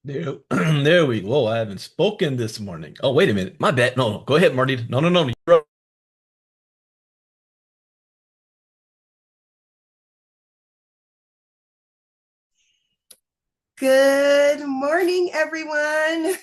There, there we go. I haven't spoken this morning. Oh, wait a minute. My bad. No, no. Go ahead, Marty. No, no, no. You're up. Good morning, everyone.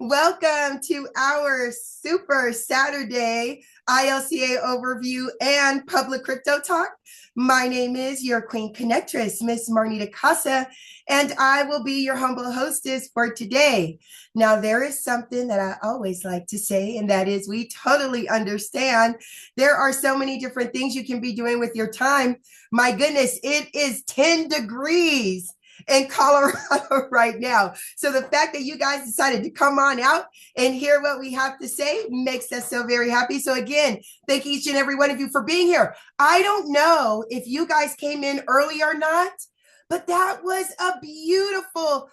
Welcome to our Super Saturday ILCA overview and public crypto talk. My name is your Queen Connectress, Miss Marnita Casa, and I will be your humble hostess for today. Now, there is something that I always like to say, and that is we totally understand there are so many different things you can be doing with your time. My goodness, it is 10 degrees in Colorado right now. So the fact that you guys decided to come on out and hear what we have to say makes us so very happy. So again, thank each and every one of you for being here. I don't know if you guys came in early or not, but that was a beautiful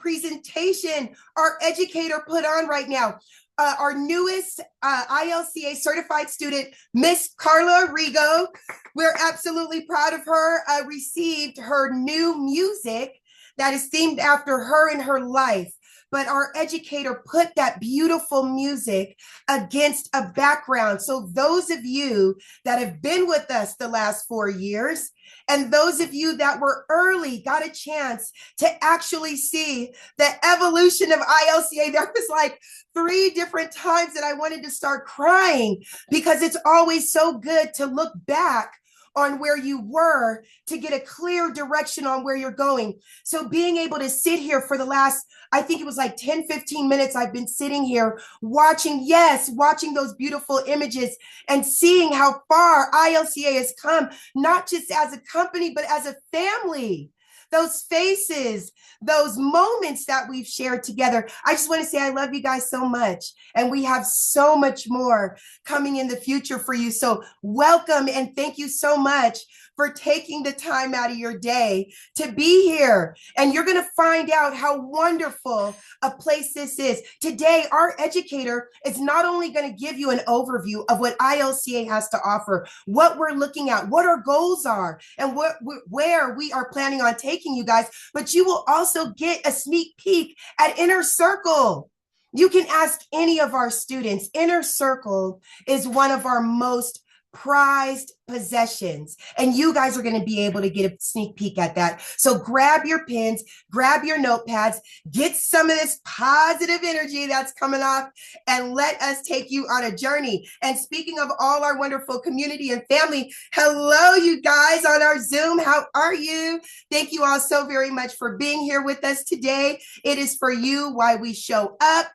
presentation our educator put on right now. Our newest ILCA certified student, Miss Carla Rigo. We're absolutely proud of her. Received her new music that is themed after her and her life. But our educator put that beautiful music against a background. So those of you that have been with us the last 4 years, and those of you that were early got a chance to actually see the evolution of ILCA. There was like 3 different times that I wanted to start crying because it's always so good to look back on where you were to get a clear direction on where you're going. So being able to sit here for the last, I think it was like 10, 15 minutes, I've been sitting here watching those beautiful images and seeing how far ILCA has come, not just as a company, but as a family. Those faces, those moments that we've shared together. I just want to say I love you guys so much. And we have so much more coming in the future for you. So welcome and thank you so much for taking the time out of your day to be here. And you're going to find out how wonderful a place this is. Today, our educator is not only going to give you an overview of what ILCA has to offer, what we're looking at, what our goals are, and where we are planning on taking you guys, but you will also get a sneak peek at Inner Circle. You can ask any of our students. Inner Circle is one of our most prized possessions, and you guys are going to be able to get a sneak peek at that. So grab your pens, grab your notepads, get some of this positive energy that's coming off, and let us take you on a journey. And speaking of all our wonderful community and family, hello, you guys on our Zoom. How are you? Thank you all so very much for being here with us today. It is for you why we show up.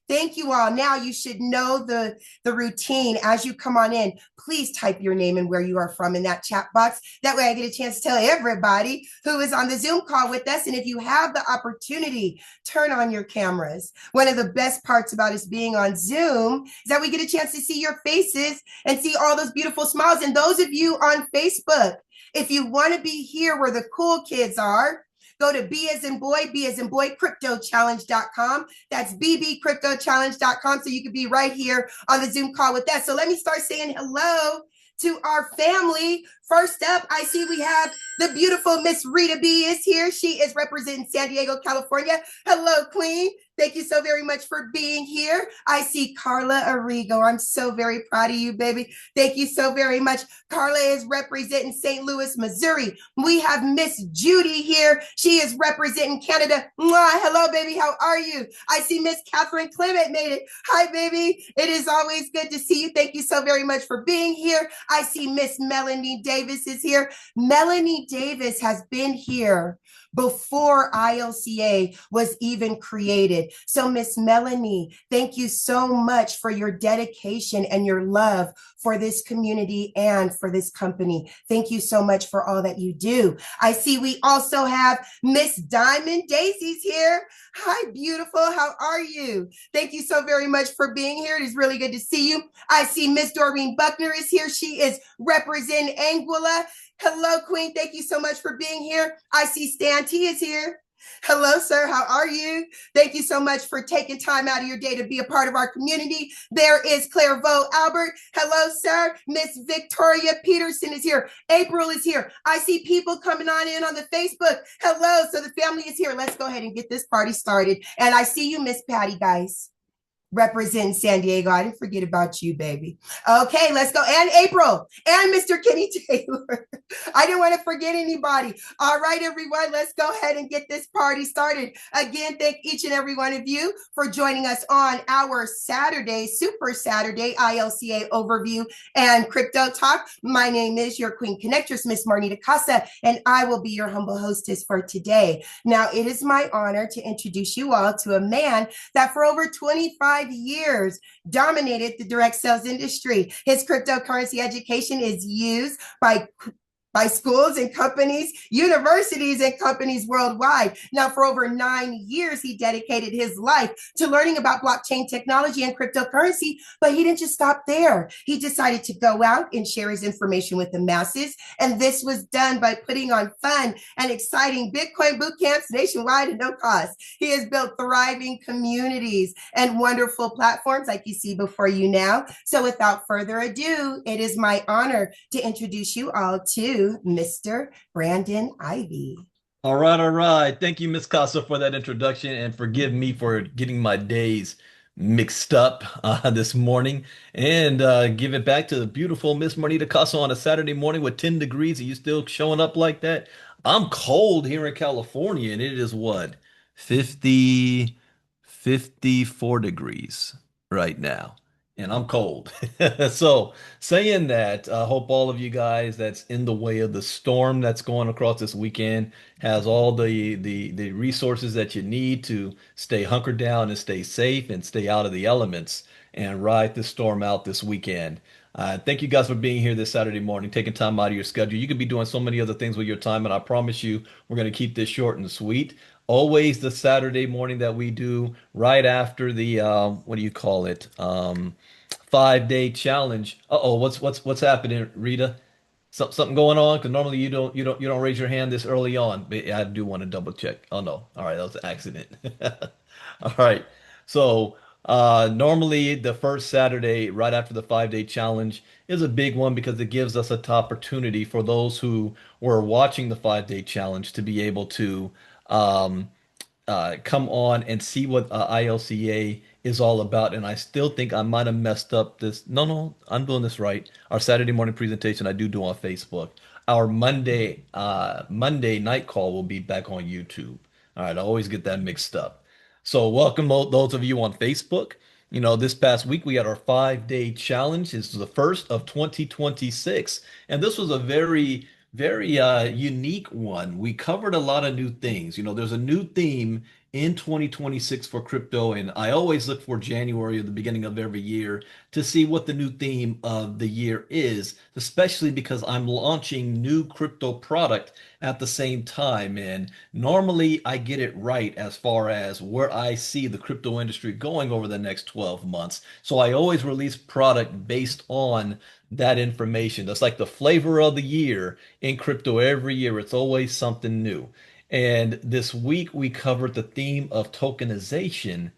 Thank you all. Now you should know the routine as you come on in. Please type your name and where you are from in that chat box. That way I get a chance to tell everybody who is on the Zoom call with us. And if you have the opportunity, turn on your cameras. One of the best parts about us being on Zoom is that we get a chance to see your faces and see all those beautiful smiles. And those of you on Facebook, if you want to be here where the cool kids are, go to B as in boy, cryptochallenge.com. That's bbcryptochallenge.com. So you can be right here on the Zoom call with us. So let me start saying hello to our family. First up, I see we have the beautiful Miss Rita B is here. She is representing San Diego, California. Hello, Queen. Thank you so very much for being here. I see Carla Arrigo. I'm so very proud of you, baby. Thank you so very much. Carla is representing St. Louis, Missouri. We have Miss Judy here. She is representing Canada. Mwah. Hello, baby. How are you? I see Miss Catherine Clement made it. Hi, baby. It is always good to see you. Thank you so very much for being here. I see Miss Melanie Davis is here. Melanie Davis has been here before ILCA was even created. So Miss Melanie, thank you so much for your dedication and your love for this community and for this company. Thank you so much for all that you do. I see we also have Miss Diamond Daisy's here. Hi, beautiful. How are you? Thank you so very much for being here. It is really good to see you. I see Miss Doreen Buckner is here. She is representing Anguilla. Hello, Queen. Thank you so much for being here. I see Stan T is here. Hello, sir. How are you? Thank you so much for taking time out of your day to be a part of our community. There is Clairvaux Albert. Hello, sir. Miss Victoria Peterson is here. April is here. I see people coming on in on the Facebook. Hello. So the family is here. Let's go ahead and get this party started. And I see you, Miss Patty, guys, representing San Diego. I didn't forget about you, baby. Okay, let's go. And April and Mr. Kenny Taylor. I didn't want to forget anybody. All right, everyone, let's go ahead and get this party started. Again, thank each and every one of you for joining us on our Saturday, Super Saturday ILCA overview and crypto talk. My name is your Queen Connectress, Miss Marnita Casa, and I will be your humble hostess for today. Now, it is my honor to introduce you all to a man that for over 25 years dominated the direct sales industry. His cryptocurrency education is used by schools and companies, universities and companies worldwide. Now, for over 9 years, he dedicated his life to learning about blockchain technology and cryptocurrency, but he didn't just stop there. He decided to go out and share his information with the masses. And this was done by putting on fun and exciting Bitcoin boot camps nationwide at no cost. He has built thriving communities and wonderful platforms like you see before you now. So without further ado, it is my honor to introduce you all to Mr. Brandon Ivey. All right, all right. Thank you, Miss Casa, for that introduction, and forgive me for getting my days mixed up this morning. And give it back to the beautiful Miss Marnita Casa on a Saturday morning with 10 degrees. Are you still showing up like that? I'm cold here in California, and it is what? 50, 54 degrees right now. And I'm cold. So, saying that, I hope all of you guys that's in the way of the storm that's going across this weekend has all the resources that you need to stay hunkered down and stay safe and stay out of the elements and ride this storm out this weekend. Thank you guys for being here this Saturday morning, taking time out of your schedule. You could be doing so many other things with your time, and I promise you, we're going to keep this short and sweet. Always the Saturday morning that we do right after the what do you call it? 5 day challenge. Uh-oh, what's happening, Rita? Something going on? Because normally you don't raise your hand this early on. But I do want to double check. Oh no. All right, that was an accident. All right. So normally the first Saturday right after the 5 day challenge is a big one because it gives us a opportunity for those who were watching the 5 day challenge to be able to um, come on and see what ILCA is all about. And I still think I might have messed up this. No, no, I'm doing this right. Our Saturday morning presentation I do on Facebook. Our Monday night call will be back on YouTube. All right, I always get that mixed up. So welcome those of you on Facebook. You know, this past week we had our 5 day challenge. This is the first of 2026, and this was a very unique one. We covered a lot of new things. You know, there's a new theme in 2026 for crypto, and I always look for January or the beginning of every year to see what the new theme of the year is, especially because I'm launching new crypto product at the same time. And normally I get it right as far as where I see the crypto industry going over the next 12 months. So I always release product based on that information. That's like the flavor of the year in crypto every year. It's always something new. And this week we covered the theme of tokenization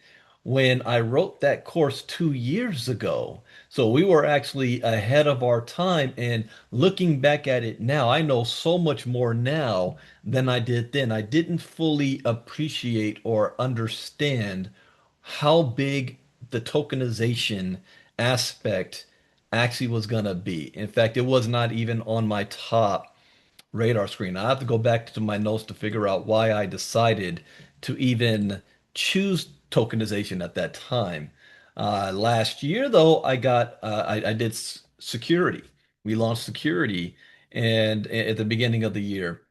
when I wrote that course 2 years ago. So we were actually ahead of our time. And looking back at it now, I know so much more now than I did then. I didn't fully appreciate or understand how big the tokenization aspect actually was going to be. In fact, it was not even on my top radar screen. I have to go back to my notes to figure out why I decided to even choose tokenization at that time. Last year, though, I did security. We launched security, and at the beginning of the year.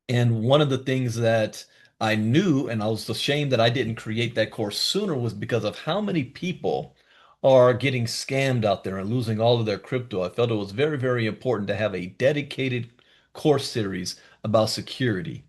And one of the things that I knew, and I was ashamed that I didn't create that course sooner, was because of how many people are getting scammed out there and losing all of their crypto. I felt it was very, very important to have a dedicated course series about security.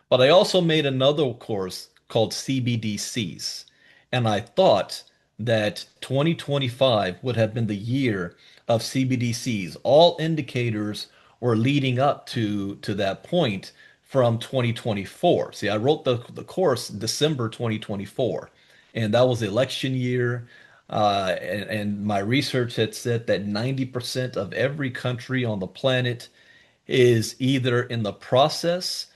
But I also made another course called CBDCs. And I thought that 2025 would have been the year of CBDCs. All indicators were leading up to that point from 2024. See, I wrote the course December 2024, and that was election year. And my research had said that 90% of every country on the planet is either in the process,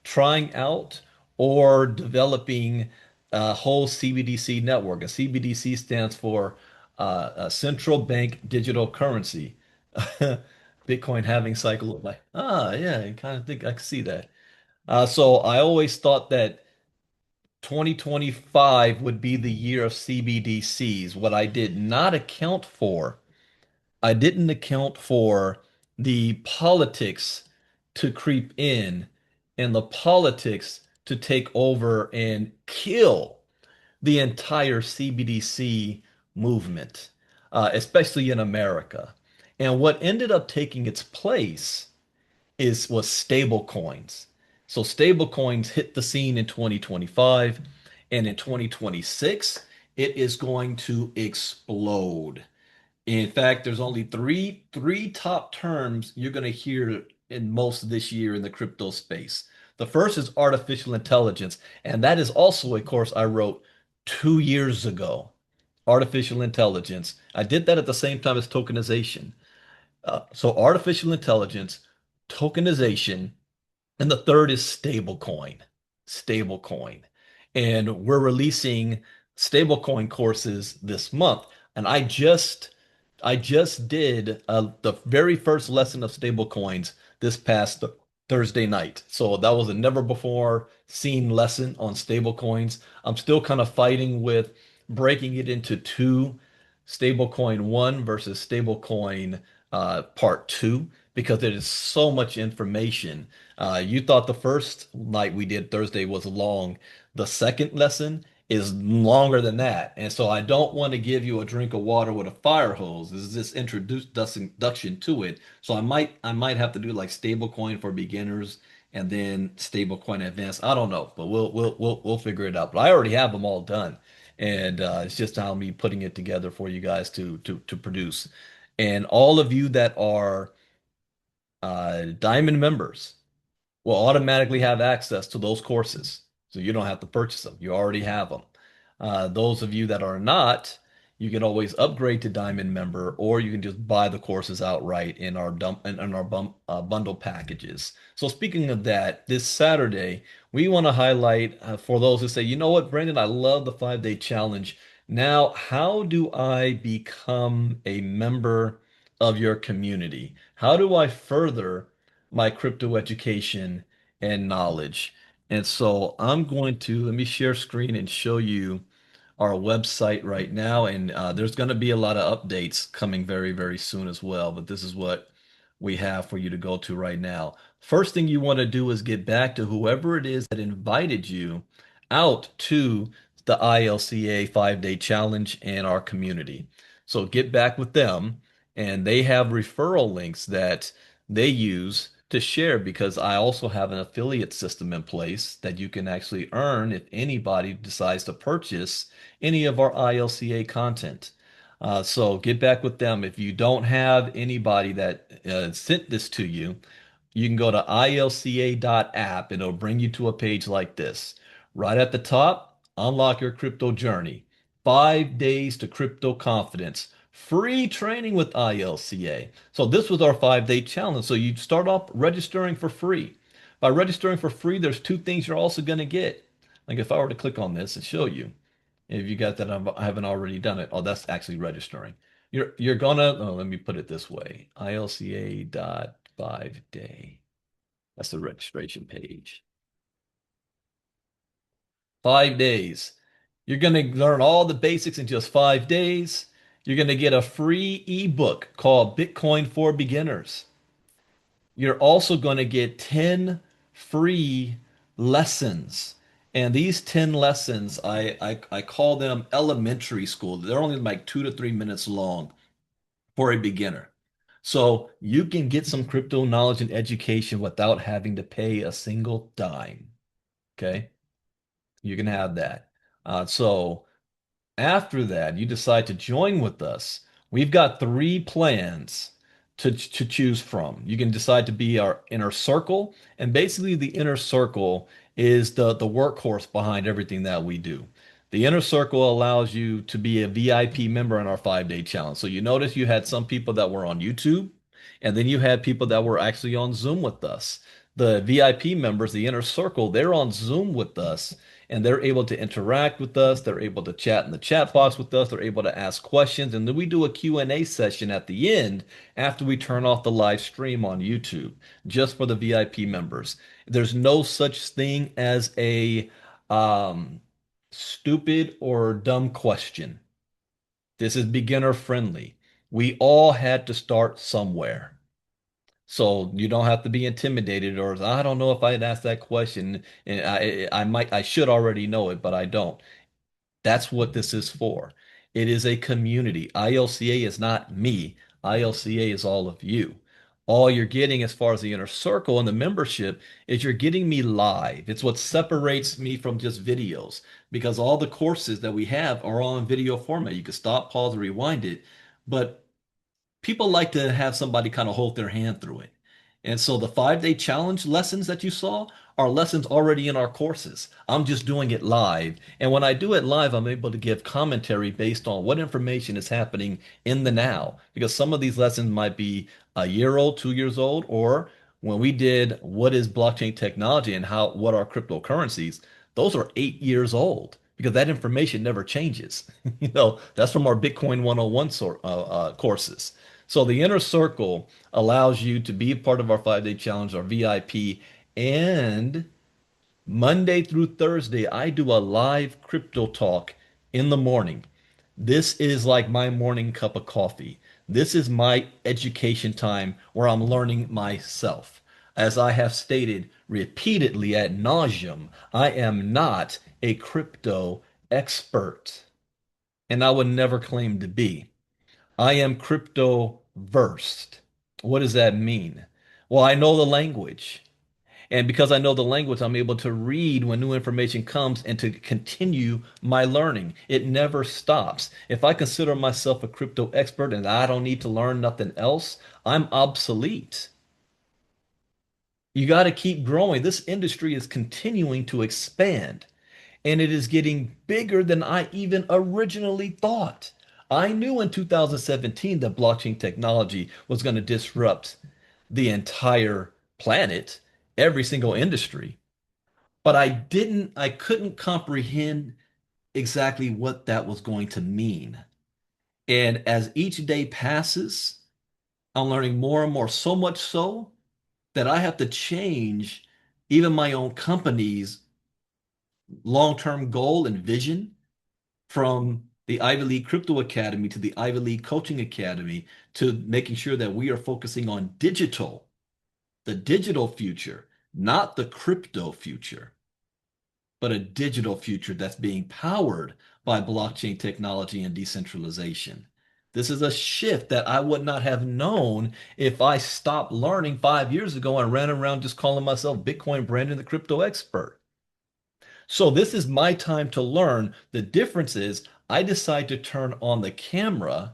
trying out, or developing a whole CBDC network. A CBDC stands for a central bank digital currency. Bitcoin halving cycle of like, yeah, I kind of think I can see that. So I always thought that 2025 would be the year of CBDCs. What I did not account for, I didn't account for the politics to creep in and the politics to take over and kill the entire CBDC movement, especially in America. And what ended up taking its place was stable coins. So stable coins hit the scene in 2025, and in 2026, it is going to explode. In fact, there's only three top terms you're going to hear in most of this year in the crypto space. The first is artificial intelligence, and that is also a course I wrote 2 years ago. Artificial intelligence. I did that at the same time as tokenization. So artificial intelligence, tokenization, and the third is stablecoin. Stablecoin. And we're releasing stablecoin courses this month. And I just did the very first lesson of stablecoins this past Thursday night. So that was a never before seen lesson on stablecoins. I'm still kind of fighting with breaking it into two, stablecoin one versus stablecoin part two, because there is so much information. You thought the first night we did Thursday was long. The second lesson is longer than that. And so I don't want to give you a drink of water with a fire hose. This is just introduction to it. So I might have to do like stablecoin for beginners and then stablecoin advanced. I don't know, but we'll figure it out. But I already have them all done. And it's just how me putting it together for you guys to produce. And all of you that are Diamond members will automatically have access to those courses. So you don't have to purchase them. You already have them. Those of you that are not, you can always upgrade to Diamond member, or you can just buy the courses outright in our bundle packages. So speaking of that, this Saturday, we want to highlight for those who say, you know what, Brandon, I love the 5-day challenge. Now, how do I become a member of your community? How do I further my crypto education and knowledge? And so I'm going to let me share screen and show you our website right now. And there's going to be a lot of updates coming very, very soon as well. But this is what we have for you to go to right now. First thing you want to do is get back to whoever it is that invited you out to the ILCA 5-day challenge and our community. So get back with them, and they have referral links that they use to share, because I also have an affiliate system in place that you can actually earn if anybody decides to purchase any of our ILCA content. So get back with them. If you don't have anybody that sent this to you, you can go to ilca.app and it'll bring you to a page like this. Right at the top, unlock your crypto journey. 5 days to crypto confidence. Free training with ILCA. So this was our 5-day challenge. So you start off registering for free. By registering for free, there's two things you're also going to get. Like if I were to click on this and show you, if you got that, I haven't already done it. Oh, that's actually registering. You're gonna, oh, let me put it this way. ILCA dot 5-day. That's the registration page. 5 days. You're gonna learn all the basics in just 5 days. You're gonna get a free ebook called Bitcoin for Beginners. You're also gonna get 10 free lessons. And these 10 lessons, I call them elementary school. They're only like 2 to 3 minutes long for a beginner. So you can get some crypto knowledge and education without having to pay a single dime. Okay? You can have that. So after that, you decide to join with us. We've got three plans. to choose from. You can decide to be our inner circle, and basically the inner circle is the workhorse behind everything that we do. The inner circle allows you to be a VIP member in our 5-day challenge. So you notice you had some people that were on YouTube, and then you had people that were actually on Zoom with us. The VIP members, the inner circle, they're on Zoom with us and they're able to interact with us. They're able to chat in the chat box with us. They're able to ask questions. And then we do a Q&A session at the end after we turn off the live stream on YouTube, just for the VIP members. There's no such thing as a um, stupid or dumb question. This is beginner friendly. We all had to start somewhere. So you don't have to be intimidated or I don't know if I'd ask that question and I should already know it, but I don't. That's what this is for. It is a community. ILCA is not me. ILCA is all of you. All you're getting as far as the inner circle and the membership is you're getting me live. It's what separates me from just videos because all the courses that we have are all in video format. You can stop, pause, and rewind it. But people like to have somebody kind of hold their hand through it. And so the 5-day challenge lessons that you saw are lessons already in our courses. I'm just doing it live. And when I do it live, I'm able to give commentary based on what information is happening in the now. Because some of these lessons might be a year old, 2 years old, or when we did what is blockchain technology and what are cryptocurrencies, those are 8 years old because that information never changes. That's from our Bitcoin 101 courses. So the inner circle allows you to be part of our 5-day challenge, our VIP. And Monday through Thursday, I do a live crypto talk in the morning. This is like my morning cup of coffee. This is my education time where I'm learning myself. As I have stated repeatedly ad nauseum, I am not a crypto expert, and I would never claim to be. I am crypto versed. What does that mean? Well, I know the language. And because I know the language, I'm able to read when new information comes and to continue my learning. It never stops. If I consider myself a crypto expert and I don't need to learn nothing else, I'm obsolete. You got to keep growing. This industry is continuing to expand and it is getting bigger than I even originally thought. I knew in 2017 that blockchain technology was going to disrupt the entire planet, every single industry, but I couldn't comprehend exactly what that was going to mean. And as each day passes, I'm learning more and more, so much so that I have to change even my own company's long-term goal and vision from the Ivy League Crypto Academy to the Ivy League Coaching Academy to making sure that we are focusing on digital, the digital future, not the crypto future, but a digital future that's being powered by blockchain technology and decentralization. This is a shift that I would not have known if I stopped learning 5 years ago and ran around just calling myself Bitcoin Brandon, the crypto expert. So this is my time to learn. The difference is I decide to turn on the camera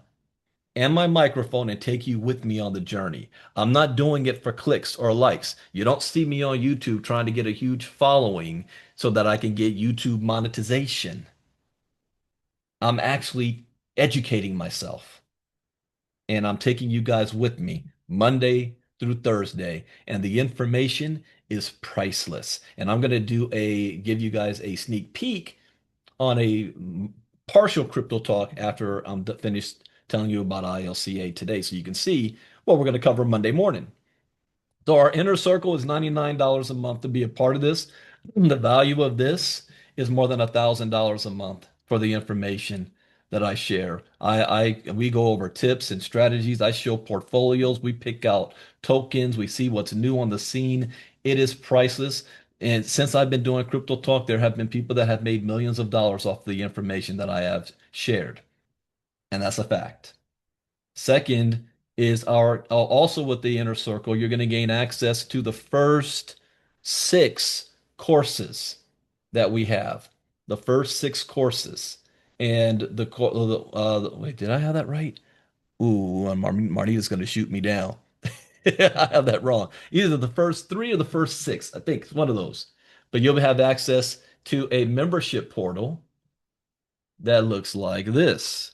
and my microphone and take you with me on the journey. I'm not doing it for clicks or likes. You don't see me on YouTube trying to get a huge following so that I can get YouTube monetization. I'm actually educating myself and I'm taking you guys with me Monday through Thursday, and the information is priceless. And I'm going to give you guys a sneak peek on a partial crypto talk after I'm finished telling you about ILCA today, so you can see what we're going to cover Monday morning. So our inner circle is $99 a month to be a part of this. The value of this is more than $1,000 a month for the information that I share. We go over tips and strategies. I show portfolios. We pick out tokens. We see what's new on the scene. It is priceless. And since I've been doing crypto talk, there have been people that have made millions of dollars off the information that I have shared. And that's a fact. Second is our also with the inner circle, you're going to gain access to the first 6 courses that we have. The first 6 courses. And wait, did I have that right? Ooh, Marnita's going to shoot me down. I have that wrong. Either the first three or the first six. I think it's one of those. But you'll have access to a membership portal that looks like this.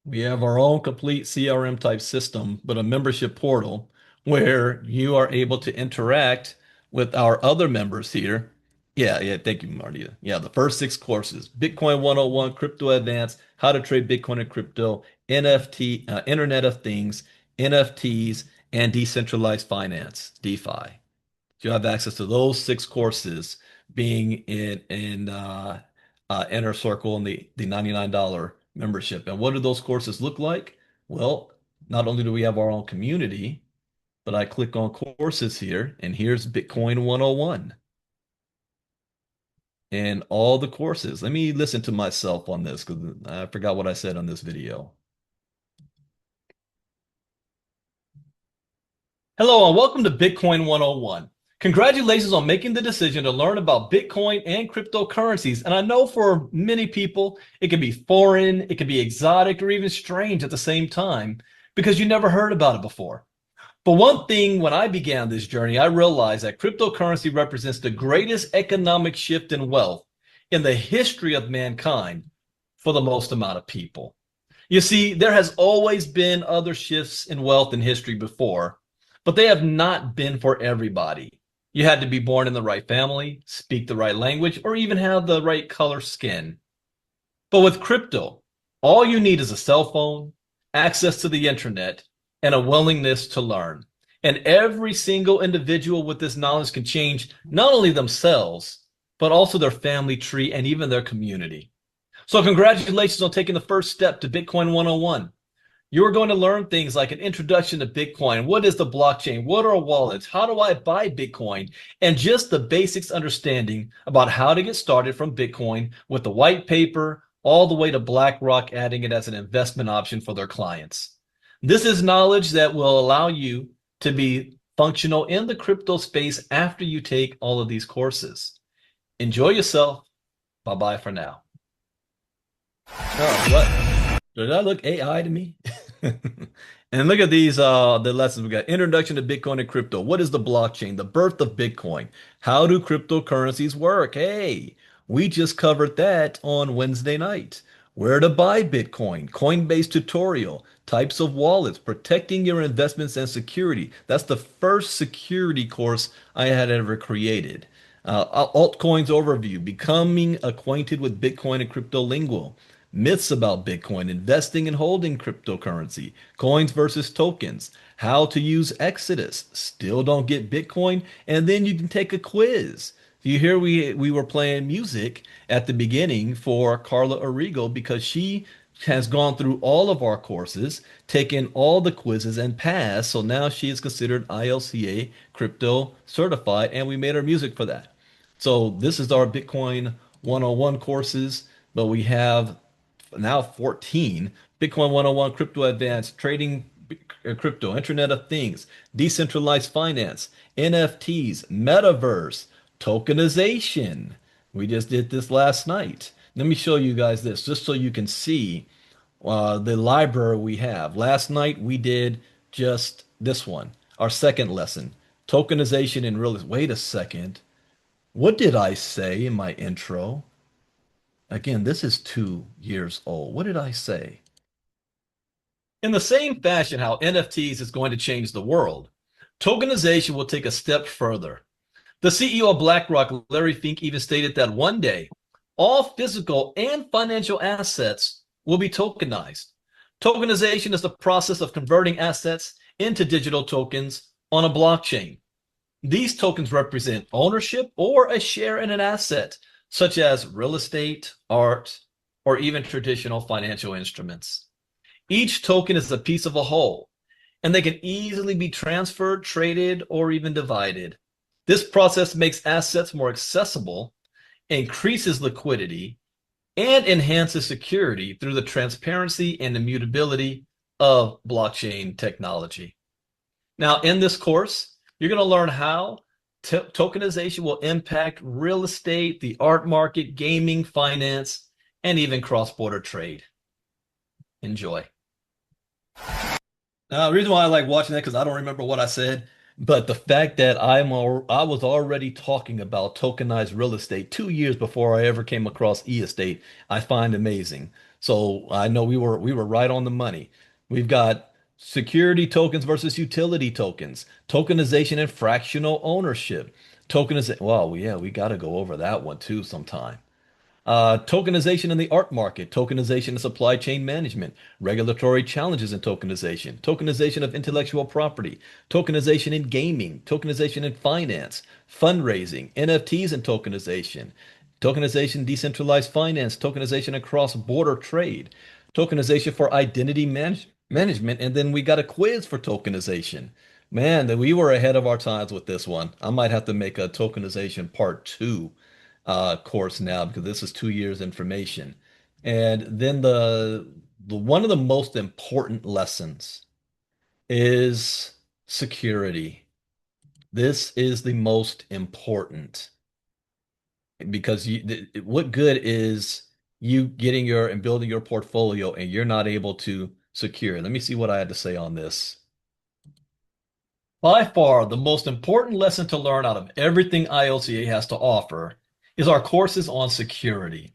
We have our own complete CRM type system, but a membership portal where you are able to interact with our other members here. Yeah, thank you, Marty. Yeah, the first six courses: Bitcoin 101, Crypto Advanced, How to Trade Bitcoin and Crypto, NFT, Internet of Things, NFTs, and Decentralized Finance, DeFi. You have access to those six courses being in Inner Circle and the $99 membership. And what do those courses look like? Well, not only do we have our own community, but I click on courses here, and here's Bitcoin 101 and all the courses. Let me listen to myself on this because I forgot what I said on this video. Hello and welcome to Bitcoin 101. Congratulations on making the decision to learn about Bitcoin and cryptocurrencies. And I know for many people, it can be foreign, it can be exotic, or even strange at the same time because you never heard about it before. But one thing, when I began this journey, I realized that cryptocurrency represents the greatest economic shift in wealth in the history of mankind for the most amount of people. You see, there has always been other shifts in wealth in history before, but they have not been for everybody. You had to be born in the right family, speak the right language, or even have the right color skin. But with crypto, all you need is a cell phone, access to the internet, and a willingness to learn. And every single individual with this knowledge can change not only themselves, but also their family tree and even their community. So congratulations on taking the first step to Bitcoin 101. You're going to learn things like an introduction to Bitcoin. What is the blockchain? What are wallets? How do I buy Bitcoin? And just the basics understanding about how to get started from Bitcoin with the white paper all the way to BlackRock adding it as an investment option for their clients. This is knowledge that will allow you to be functional in the crypto space after you take all of these courses. Enjoy yourself. Bye-bye for now. Oh, what? Did that look AI to me? And look at these the lessons we got. Introduction to Bitcoin and crypto. What is the blockchain? The birth of Bitcoin. How do cryptocurrencies work? Hey, we just covered that on Wednesday night. Where to buy Bitcoin, Coinbase tutorial, types of wallets, protecting your investments and security. That's the first security course I had ever created. Altcoins overview, becoming acquainted with Bitcoin and crypto lingo. Myths about Bitcoin, investing and holding cryptocurrency, coins versus tokens, how to use Exodus, still don't get Bitcoin, and then you can take a quiz. You hear we were playing music at the beginning for Carla Arrigo because she has gone through all of our courses, taken all the quizzes and passed. So now she is considered ILCA crypto certified, and we made her music for that. So this is our Bitcoin 101 courses, but we have now 14. Bitcoin 101, Crypto Advanced, Trading Crypto, Internet of Things, Decentralized Finance, NFTs, Metaverse, Tokenization. We just did this last night. Let me show you guys this just so you can see the library we have. Last night we did just this one, our second lesson, Tokenization in real estate. Wait a second. What did I say in my intro? Again, this is 2 years old. What did I say? In the same fashion how NFTs is going to change the world, tokenization will take a step further. The CEO of BlackRock, Larry Fink, even stated that one day, all physical and financial assets will be tokenized. Tokenization is the process of converting assets into digital tokens on a blockchain. These tokens represent ownership or a share in an asset, such as real estate, art, or even traditional financial instruments. Each token is a piece of a whole, and they can easily be transferred, traded, or even divided. This process makes assets more accessible, increases liquidity, and enhances security through the transparency and immutability of blockchain technology. Now, in this course, you're going to learn how tokenization will impact real estate, the art market, gaming, finance, and even cross-border trade. Enjoy. The reason why I like watching that because I don't remember what I said, but the fact that I was already talking about tokenized real estate 2 years before I ever came across e-estate, I find amazing. So I know we were right on the money. We've got security tokens versus utility tokens, tokenization and fractional ownership, tokenization. Well, yeah, we got to go over that one too sometime. Tokenization in the art market, tokenization in supply chain management, regulatory challenges in tokenization, tokenization of intellectual property, tokenization in gaming, tokenization in finance, fundraising, NFTs and tokenization, tokenization decentralized finance, tokenization across border trade, tokenization for management, and then we got a quiz for tokenization. Man, that we were ahead of our times with this one. I might have to make a tokenization part two course now because this is 2 years information. And then the one of the most important lessons is security. This is the most important because what good is you getting your and building your portfolio and you're not able to secure? Let me see what I had to say on this. By far, the most important lesson to learn out of everything ILCA has to offer is our courses on security.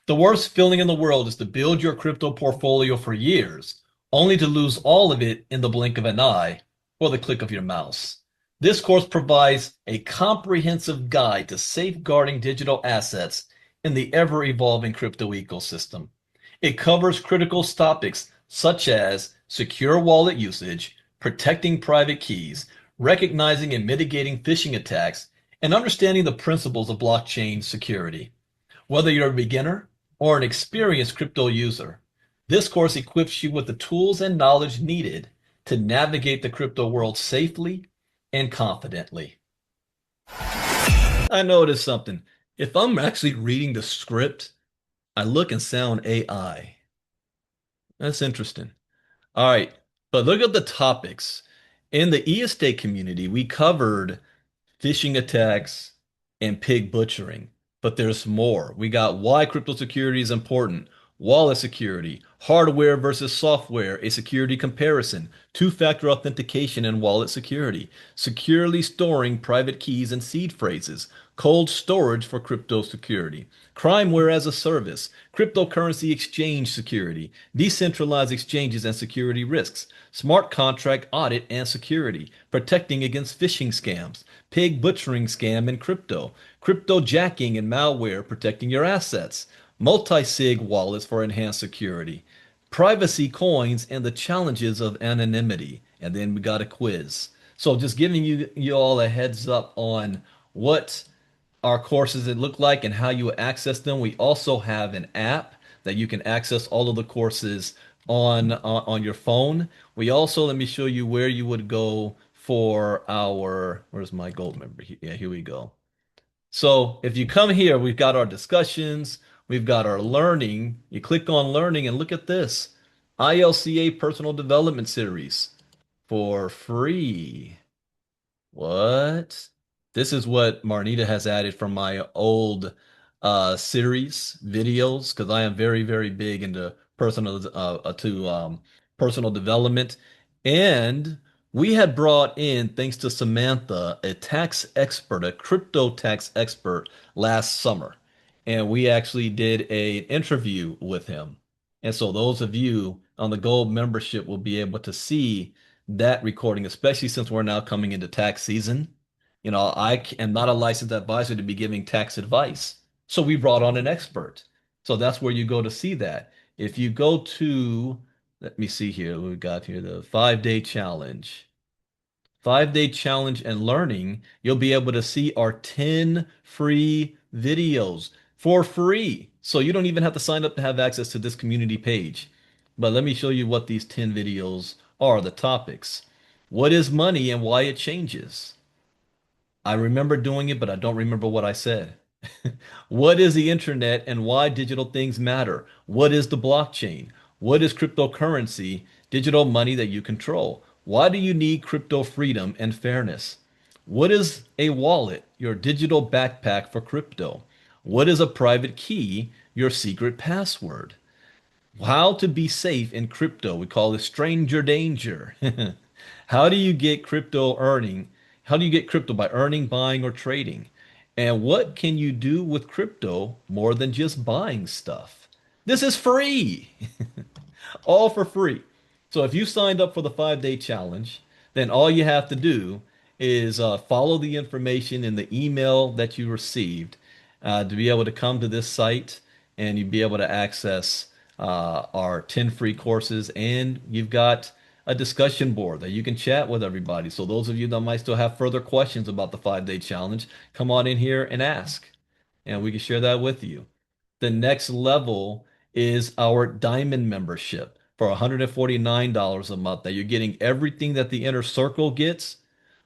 The worst feeling in the world is to build your crypto portfolio for years, only to lose all of it in the blink of an eye or the click of your mouse. This course provides a comprehensive guide to safeguarding digital assets in the ever-evolving crypto ecosystem. It covers critical topics such as secure wallet usage, protecting private keys, recognizing and mitigating phishing attacks, and understanding the principles of blockchain security. Whether you're a beginner or an experienced crypto user, this course equips you with the tools and knowledge needed to navigate the crypto world safely and confidently. I noticed something. If I'm actually reading the script, I look and sound AI. That's interesting. All right, but look at the topics. In the e-estate community, we covered phishing attacks and pig butchering, but there's more. We got why crypto security is important, wallet security, hardware versus software, a security comparison, two-factor authentication and wallet security, securely storing private keys and seed phrases, cold storage for crypto security, crimeware as a service, cryptocurrency exchange security, decentralized exchanges and security risks, smart contract audit and security, protecting against phishing scams, pig butchering scam in crypto, crypto jacking and malware protecting your assets, multi-sig wallets for enhanced security, privacy coins and the challenges of anonymity. And then we got a quiz. So just giving you all a heads up on what our courses that look like and how you access them. We also have an app that you can access all of the courses on your phone. We also, let me show you where you would go for our, where's my gold member? Yeah, here we go. So if you come here, we've got our discussions, we've got our learning. You click on learning and look at this. ILCA Personal Development Series for free. What? This is what Marnita has added from my old series videos because I am very, very big into personal development. And we had brought in, thanks to Samantha, a tax expert, a crypto tax expert last summer. And we actually did an interview with him. And so those of you on the gold membership will be able to see that recording, especially since we're now coming into tax season. Am not a licensed advisor to be giving tax advice. So we brought on an expert. So that's where you go to see that. If you go to, let me see here, what we got here, the 5 day challenge. 5 day challenge and learning, you'll be able to see our 10 free videos for free. So you don't even have to sign up to have access to this community page. But let me show you what these 10 videos are, the topics. What is money and why it changes? I remember doing it, but I don't remember what I said. What is the internet and why digital things matter? What is the blockchain? What is cryptocurrency, digital money that you control? Why do you need crypto freedom and fairness? What is a wallet, your digital backpack for crypto? What is a private key? your secret password. How to be safe in crypto. We call this stranger danger. How do you get crypto earning? How do you get crypto by earning, buying, or trading? And what can you do with crypto more than just buying stuff? This is free. All for free. So if you signed up for the 5 day challenge, then all you have to do is follow the information in the email that you received to be able to come to this site and you'd be able to access our 10 free courses. And you've got a discussion board that you can chat with everybody. So those of you that might still have further questions about the 5 day challenge, come on in here and ask, and we can share that with you. The next level is our diamond membership for $149 a month that you're getting everything that the inner circle gets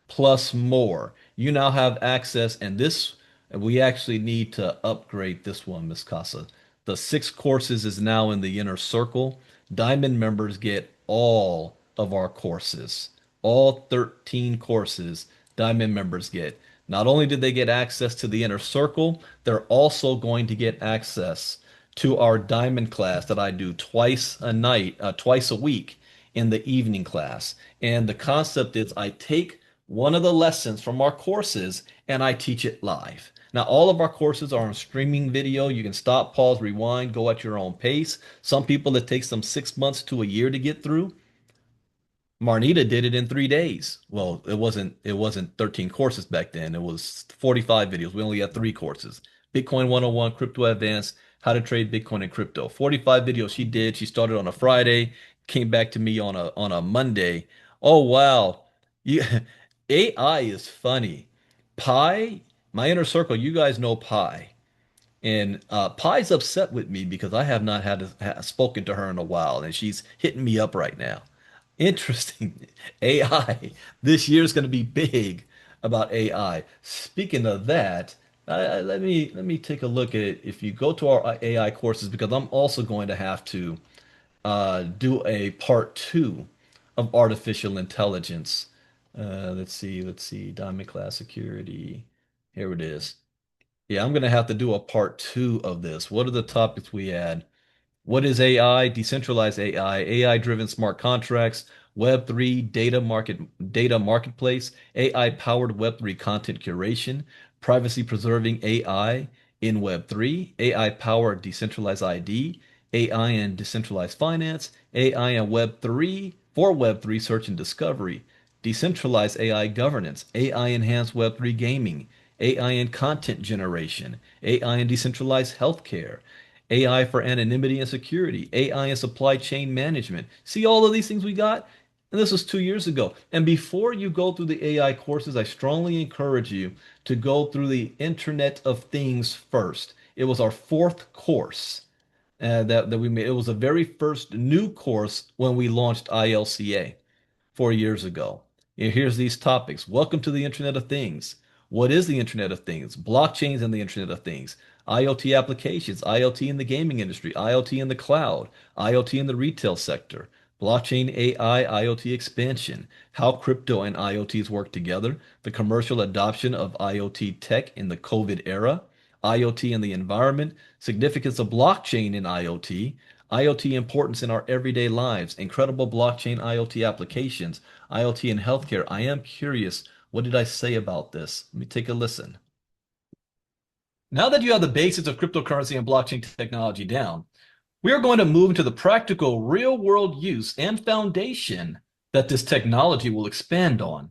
plus more. You now have access, and this we actually need to upgrade this one, Miss Casa. The 6 courses is now in the inner circle. Diamond members get all of our courses, all 13 courses. Diamond members get. Not only did they get access to the inner circle, they're also going to get access to our diamond class that I do twice a night, twice a week in the evening class. And the concept is I take one of the lessons from our courses and I teach it live. Now, all of our courses are on streaming video. You can stop, pause, rewind, go at your own pace. Some people, it takes them 6 months to a year to get through. Marnita did it in 3 days. Well, it wasn't 13 courses back then. It was 45 videos. We only had 3 courses. Bitcoin 101, Crypto Advanced, How to Trade Bitcoin and Crypto. 45 videos she did. She started on a Friday, came back to me on a Monday. Oh wow. You AI is funny. Pi, my inner circle, you guys know Pi. And Pi's upset with me because I have not spoken to her in a while, and she's hitting me up right now. Interesting. AI. This year is going to be big about AI. Speaking of that, let me take a look at if you go to our AI courses because I'm also going to have to do a part 2 of artificial intelligence. Let's see, Diamond Class Security. Here it is. Yeah, I'm going to have to do a part 2 of this. What are the topics we had? What is AI? Decentralized AI, AI-driven smart contracts, Web3 data marketplace, AI-powered Web3 content curation, privacy preserving AI in Web3, AI-powered decentralized ID, AI and decentralized finance, AI and Web3 for Web3 search and discovery, decentralized AI governance, AI enhanced Web3 gaming, AI and content generation, AI and decentralized healthcare, AI for anonymity and security, AI and supply chain management. See all of these things we got? And this was 2 years ago. And before you go through the AI courses, I strongly encourage you to go through the Internet of Things first. It was our 4th course that we made. It was the very first new course when we launched ILCA 4 years ago. And here's these topics. Welcome to the Internet of Things. What is the Internet of Things? Blockchains and the Internet of Things. IoT applications, IoT in the gaming industry, IoT in the cloud, IoT in the retail sector, blockchain AI, IoT expansion, how crypto and IoTs work together, the commercial adoption of IoT tech in the COVID era, IoT in the environment, significance of blockchain in IoT, IoT importance in our everyday lives, incredible blockchain IoT applications, IoT in healthcare. I am curious, what did I say about this? Let me take a listen. Now that you have the basics of cryptocurrency and blockchain technology down, we are going to move into the practical real world use and foundation that this technology will expand on.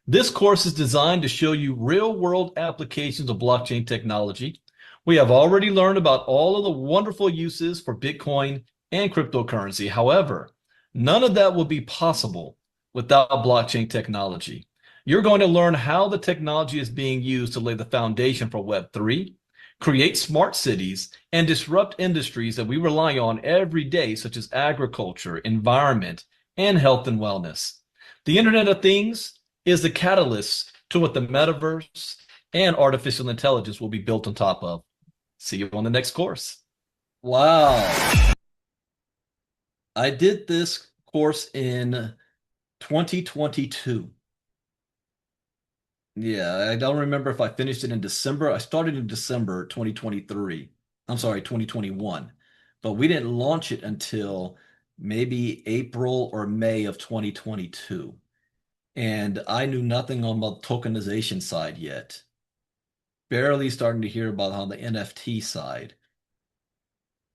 This course is designed to show you real world applications of blockchain technology. We have already learned about all of the wonderful uses for Bitcoin and cryptocurrency. However, none of that will be possible without blockchain technology. You're going to learn how the technology is being used to lay the foundation for Web3, create smart cities, and disrupt industries that we rely on every day, such as agriculture, environment, and health and wellness. The Internet of Things is the catalyst to what the metaverse and artificial intelligence will be built on top of. See you on the next course. Wow. I did this course in 2022. Yeah, I don't remember if I finished it in December. I started in December 2023. I'm sorry, 2021. But we didn't launch it until maybe April or May of 2022. And I knew nothing on the tokenization side yet. Barely starting to hear about how the NFT side.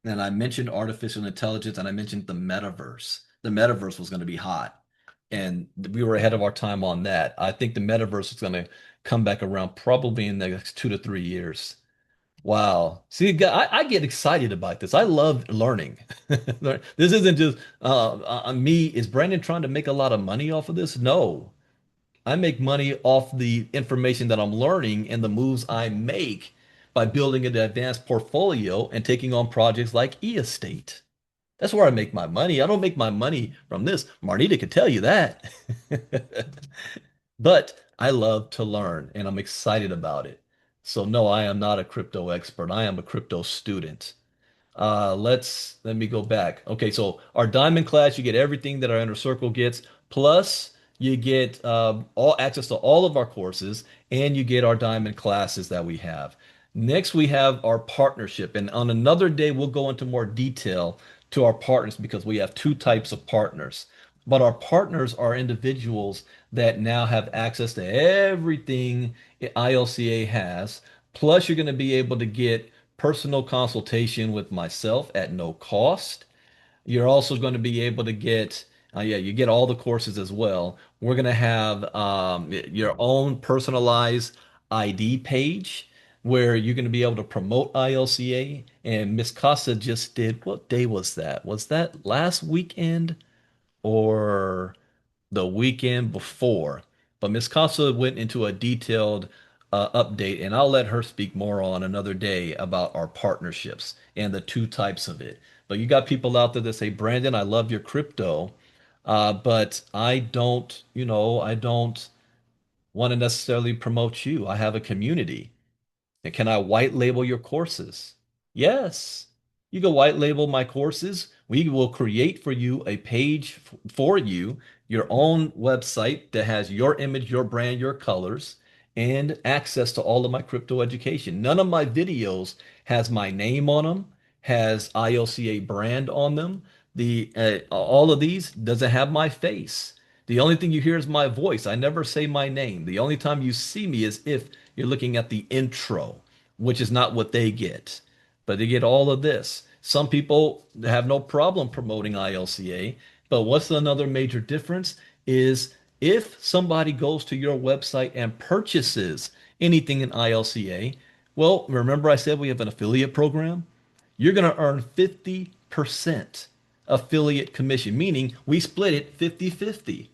And I mentioned artificial intelligence and I mentioned the metaverse. The metaverse was going to be hot. And we were ahead of our time on that. I think the metaverse is going to come back around probably in the next 2 to 3 years. Wow. See, I get excited about this. I love learning. This isn't just me. Is Brandon trying to make a lot of money off of this? No. I make money off the information that I'm learning and the moves I make by building an advanced portfolio and taking on projects like e-estate. That's where I make my money. I don't make my money from this. Marnita could tell you that. But I love to learn and I'm excited about it. So no, I am not a crypto expert. I am a crypto student. Let me go back. Okay, so our diamond class, you get everything that our inner circle gets, plus you get all access to all of our courses, and you get our diamond classes that we have. Next, we have our partnership, and on another day, we'll go into more detail to our partners because we have two types of partners. But our partners are individuals that now have access to everything ILCA has. Plus, you're going to be able to get personal consultation with myself at no cost. You're also going to be able to get, yeah, you get all the courses as well. We're going to have your own personalized ID page where you're going to be able to promote ILCA. And Miss Casa just did, what day was that? Was that last weekend or the weekend before? But Miss Casa went into a detailed update, and I'll let her speak more on another day about our partnerships and the two types of it. But you got people out there that say, Brandon, I love your crypto, but I don't want to necessarily promote you. I have a community. And can I white label your courses? Yes. You can white label my courses. We will create for you a page for you, your own website that has your image, your brand, your colors, and access to all of my crypto education. None of my videos has my name on them, has ILCA brand on them. The all of these doesn't have my face. The only thing you hear is my voice. I never say my name. The only time you see me is if you're looking at the intro, which is not what they get, but they get all of this. Some people have no problem promoting ILCA, but what's another major difference is if somebody goes to your website and purchases anything in ILCA, well, remember I said we have an affiliate program? You're going to earn 50% affiliate commission, meaning we split it 50-50.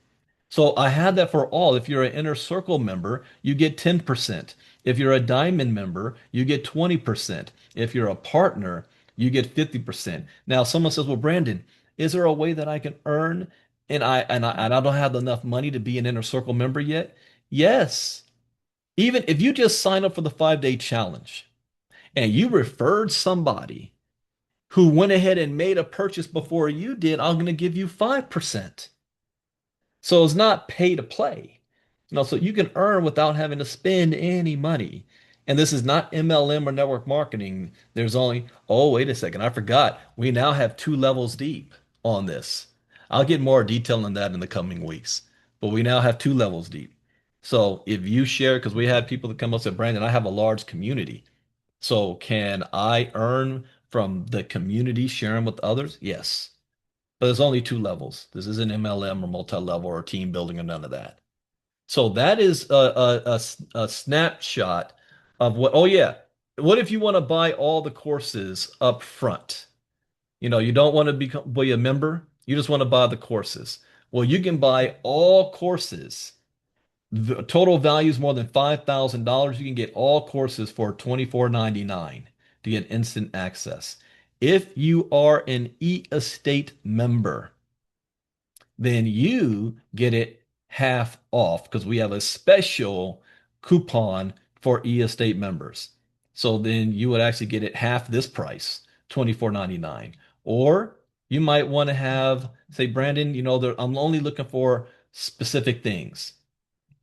So I had that for all. If you're an inner circle member, you get 10%. If you're a diamond member, you get 20%. If you're a partner, you get 50%. Now, someone says, "Well, Brandon, is there a way that I can earn and I don't have enough money to be an inner circle member yet?" Yes. Even if you just sign up for the 5-day challenge and you referred somebody who went ahead and made a purchase before you did, I'm going to give you 5%. So it's not pay to play. So you can earn without having to spend any money. And this is not MLM or network marketing. There's only, oh, wait a second, I forgot. We now have 2 levels deep on this. I'll get more detail on that in the coming weeks. But we now have 2 levels deep. So if you share, because we had people that come up and say, Brandon, I have a large community. So can I earn from the community sharing with others? Yes. But there's only 2 levels. This isn't MLM or multi-level or team building or none of that. So that is a snapshot of what, oh yeah, what if you want to buy all the courses up front? You don't want to be a member, you just want to buy the courses. Well, you can buy all courses. The total value is more than $5,000. You can get all courses for $24.99 to get instant access. If you are an e-estate member, then you get it half off because we have a special coupon for e-estate members. So then you would actually get it half this price, $24.99. Or you might want to have, say, Brandon, I'm only looking for specific things.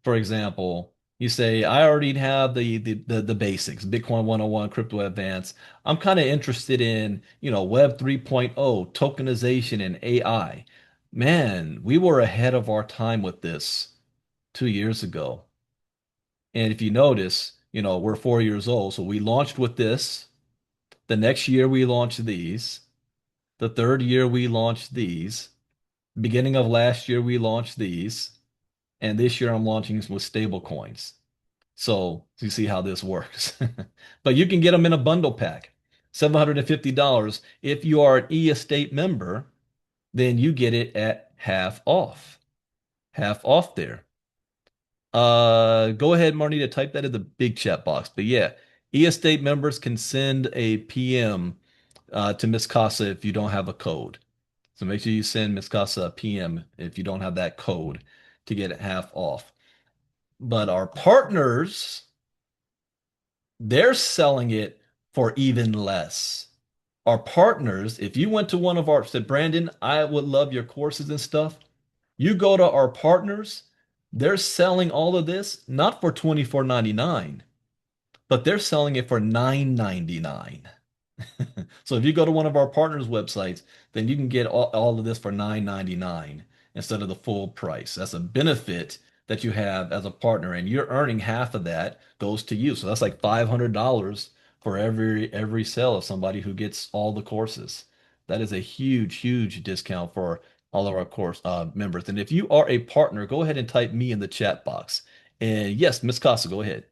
For example, You say, I already have the basics, Bitcoin 101, crypto advance. I'm kind of interested in, Web 3.0, tokenization and AI. Man, we were ahead of our time with this 2 years ago. And if you notice, we're 4 years old. So we launched with this. The next year we launched these. The third year we launched these. Beginning of last year we launched these. And this year I'm launching with stable coins. So you see how this works. But you can get them in a bundle pack. $750. If you are an e-estate member, then you get it at half off. Half off there. Go ahead, Marnita, type that in the big chat box. But yeah, e-estate members can send a PM to Miss Casa if you don't have a code. So make sure you send Miss Casa a PM if you don't have that code to get it half off. But our partners, they're selling it for even less. Our partners, if you went to one of our, said, Brandon, I would love your courses and stuff. You go to our partners, they're selling all of this not for 24.99, but they're selling it for 9.99. So if you go to one of our partners' websites, then you can get all of this for 9.99 instead of the full price. That's a benefit that you have as a partner, and you're earning half of that goes to you. So that's like $500 for every sale of somebody who gets all the courses. That is a huge, huge discount for all of our course members. And if you are a partner, go ahead and type me in the chat box. And yes, Miss Costa, go ahead.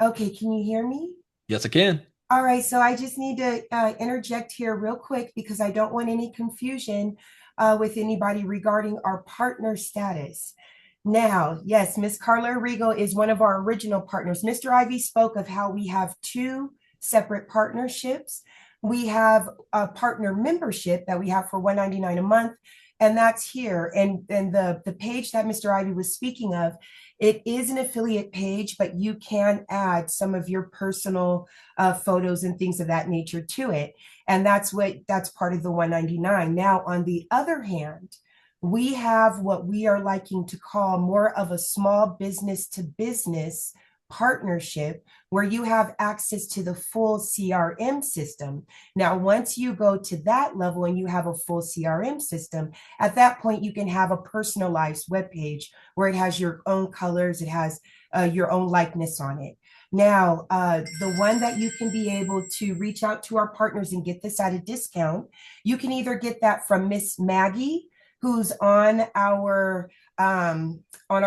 Okay, can you hear me? Yes, I can. All right, so I just need to interject here real quick because I don't want any confusion with anybody regarding our partner status. Now, yes, Miss Carla Rigo is one of our original partners. Mr. Ivy spoke of how we have two separate partnerships. We have a partner membership that we have for $199 a month, and that's here. And the page that Mr. Ivy was speaking of, it is an affiliate page, but you can add some of your personal photos and things of that nature to it. And that's part of the 199. Now, on the other hand, we have what we are liking to call more of a small business to business partnership where you have access to the full CRM system. Now, once you go to that level and you have a full CRM system, at that point, you can have a personalized web page where it has your own colors, it has your own likeness on it. Now, the one that you can be able to reach out to our partners and get this at a discount, you can either get that from Miss Maggie, who's on our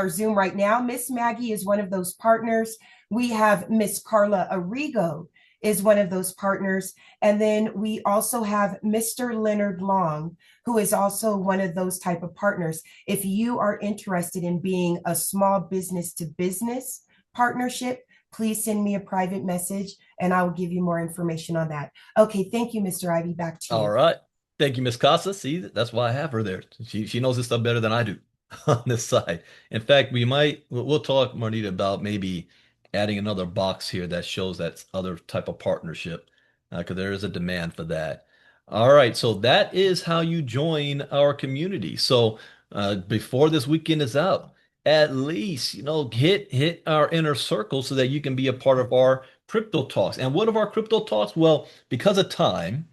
Zoom right now. Miss Maggie is one of those partners. We have Miss Carla Arrigo is one of those partners. And then we also have Mr. Leonard Long, who is also one of those type of partners. If you are interested in being a small business to business partnership, please send me a private message and I will give you more information on that. Okay, thank you, Mr. Ivy. Back to All you. right. Thank you, Miss Casa. See, that's why I have her there. She knows this stuff better than I do on this side. In fact, we'll talk, Marnita, about maybe adding another box here that shows that other type of partnership, because there is a demand for that. All right, so that is how you join our community. So before this weekend is out, at least hit our inner circle so that you can be a part of our crypto talks. And what of our crypto talks? Well, because of time.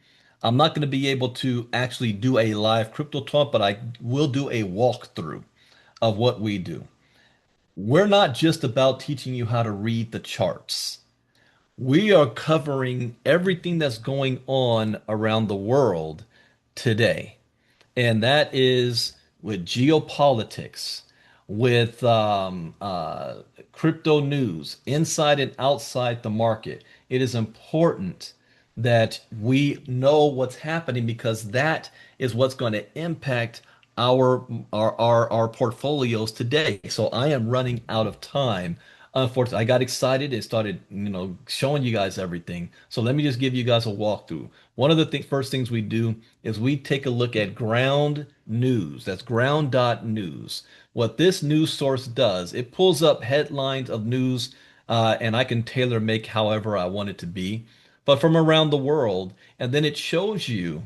I'm not going to be able to actually do a live crypto talk, but I will do a walkthrough of what we do. We're not just about teaching you how to read the charts. We are covering everything that's going on around the world today, and that is with geopolitics, with crypto news, inside and outside the market. It is important that we know what's happening because that is what's going to impact our portfolios today. So I am running out of time. Unfortunately, I got excited and started, showing you guys everything. So let me just give you guys a walkthrough. One of the first things we do is we take a look at ground news. That's ground.news. What this news source does, it pulls up headlines of news, and I can tailor make however I want it to be, but from around the world. And then it shows you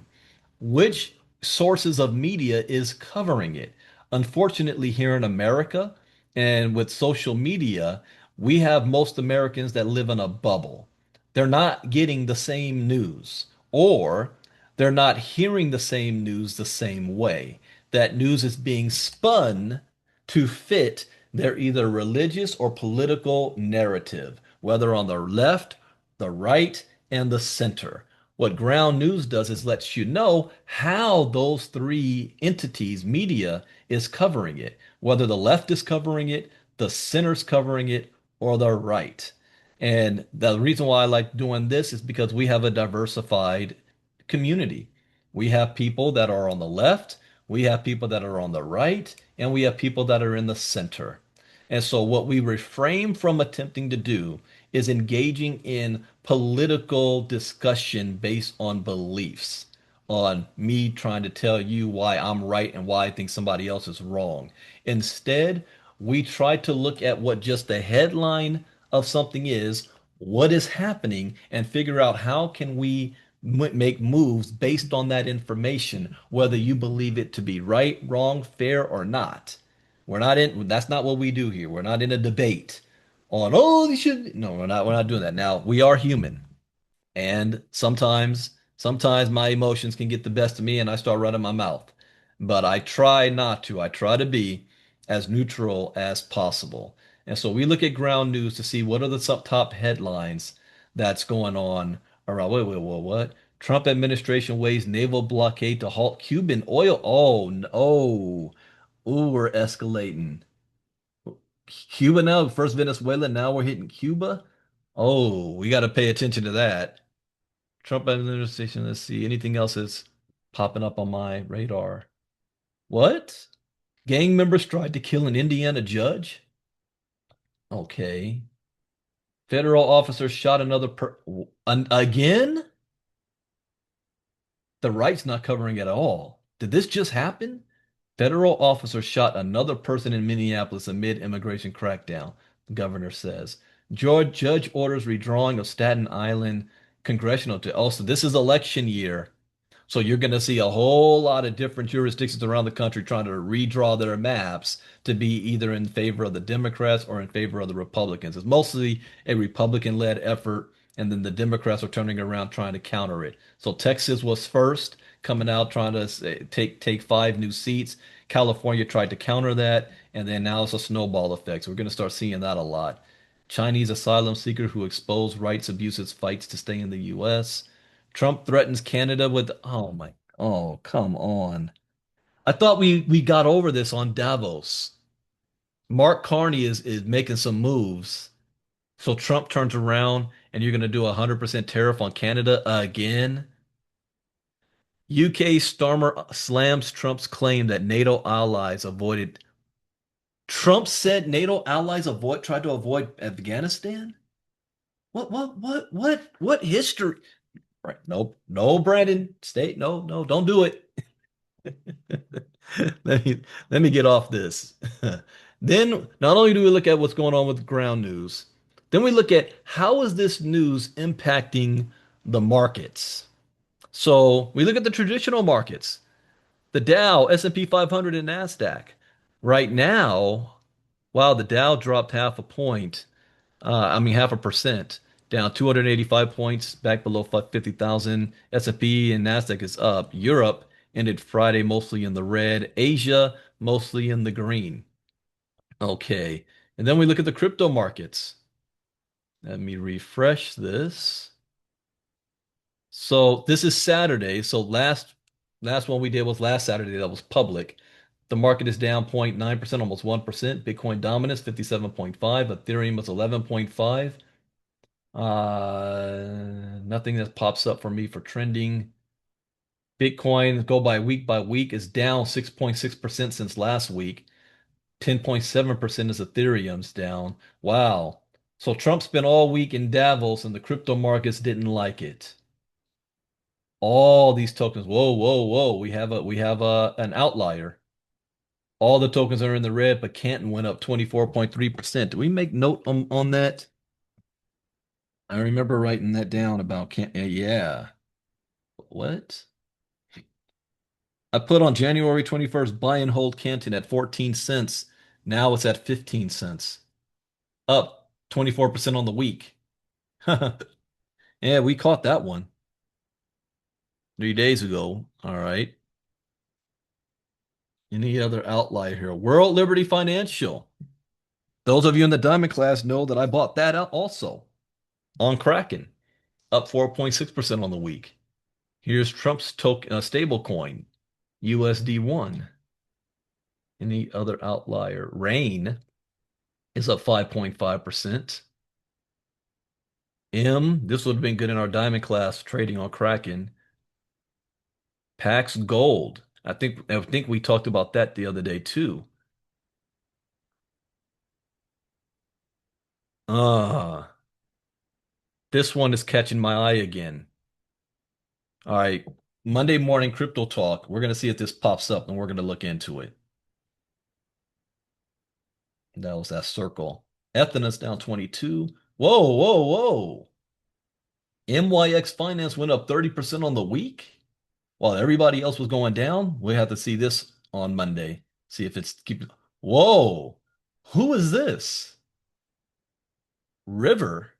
which sources of media is covering it. Unfortunately, here in America, And with social media, we have most Americans that live in a bubble. They're not getting the same news, or they're not hearing the same news the same way. That news is being spun to fit their either religious or political narrative, whether on the left, the right, and the center. What ground news does is lets you know how those three entities, media, is covering it, whether the left is covering it, the center's covering it, or the right. And the reason why I like doing this is because we have a diversified community. We have people that are on the left, we have people that are on the right, and we have people that are in the center. And so, what we refrain from attempting to do is engaging in political discussion based on beliefs, on me trying to tell you why I'm right and why I think somebody else is wrong. Instead, we try to look at what just the headline of something is, what is happening, and figure out how can we make moves based on that information, whether you believe it to be right, wrong, fair, or not. That's not what we do here. We're not in a debate on, oh, you should, no, we're not doing that. Now, we are human. And sometimes my emotions can get the best of me and I start running my mouth. But I try not to. I try to be as neutral as possible. And so we look at ground news to see what are the top headlines that's going on around. Wait, what? Trump administration weighs naval blockade to halt Cuban oil. Oh, no. Ooh, we're escalating. Cuba now, first Venezuela, now we're hitting Cuba. Oh, we got to pay attention to that. Trump administration. Let's see. Anything else is popping up on my radar. What? Gang members tried to kill an Indiana judge? Okay. Federal officer shot another again? The right's not covering it at all. Did this just happen? Federal officer shot another person in Minneapolis amid immigration crackdown, the governor says. George judge orders redrawing of Staten Island congressional to also this is election year. So you're going to see a whole lot of different jurisdictions around the country trying to redraw their maps to be either in favor of the Democrats or in favor of the Republicans. It's mostly a Republican-led effort, and then the Democrats are turning around trying to counter it. So Texas was first, coming out trying to take five new seats. California tried to counter that, and then now it's a snowball effect. So we're going to start seeing that a lot. Chinese asylum seeker who exposed rights abuses fights to stay in the U.S. Trump threatens Canada with, oh my, oh, come on. I thought we got over this on Davos. Mark Carney is making some moves. So Trump turns around and you're going to do a 100% tariff on Canada again. UK Starmer slams Trump's claim that NATO allies avoided. Trump said NATO allies tried to avoid Afghanistan? What history? Right. Nope. No, Brandon. Stay. No, no, don't do it. Let me let me get off this. Then not only do we look at what's going on with ground news, then we look at how is this news impacting the markets. So we look at the traditional markets, the Dow, S&P 500, and Nasdaq. Right now, wow, the Dow dropped half a point. Half a percent, down 285 points, back below 50,000. S&P and Nasdaq is up. Europe ended Friday mostly in the red. Asia mostly in the green. Okay. And then we look at the crypto markets. Let me refresh this. So this is Saturday. So last one we did was last Saturday. That was public. The market is down 0.9%, almost 1%. Bitcoin dominance 57.5. Ethereum was 11.5. Nothing that pops up for me for trending. Bitcoin go by week is down 6.6% since last week. 10.7% is Ethereum's down. Wow. So Trump spent all week in Davos and the crypto markets didn't like it. All these tokens, whoa. We have an outlier. All the tokens are in the red, but Canton went up 24.3%. Do we make note on that? I remember writing that down about Canton. Yeah. What? I put on January 21st, buy and hold Canton at 14 cents. Now it's at 15 cents, up 24% on the week. Yeah, we caught that one 3 days ago. All right. Any other outlier here? World Liberty Financial. Those of you in the diamond class know that I bought that out also on Kraken, up 4.6% on the week. Here's Trump's token, stable coin, USD1. Any other outlier? Rain is up 5.5%. This would have been good in our diamond class trading on Kraken. Pax Gold. I think we talked about that the other day too. Ah, this one is catching my eye again. All right, Monday morning crypto talk. We're gonna see if this pops up and we're gonna look into it. That was that circle. Ethanus down 22. Whoa, whoa, whoa. MYX Finance went up 30% on the week while everybody else was going down. We have to see this on Monday. See if it's keep. Whoa, who is this? River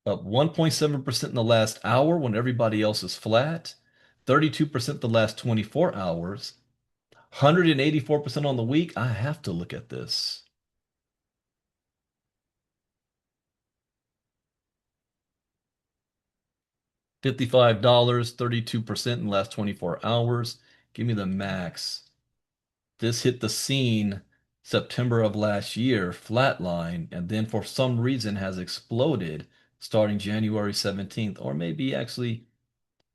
up 1.7% in the last hour when everybody else is flat. 32% the last 24 hours. 184% on the week. I have to look at this. $55, 32% in the last 24 hours. Give me the max. This hit the scene September of last year, flatline, and then for some reason has exploded starting January 17th, or maybe actually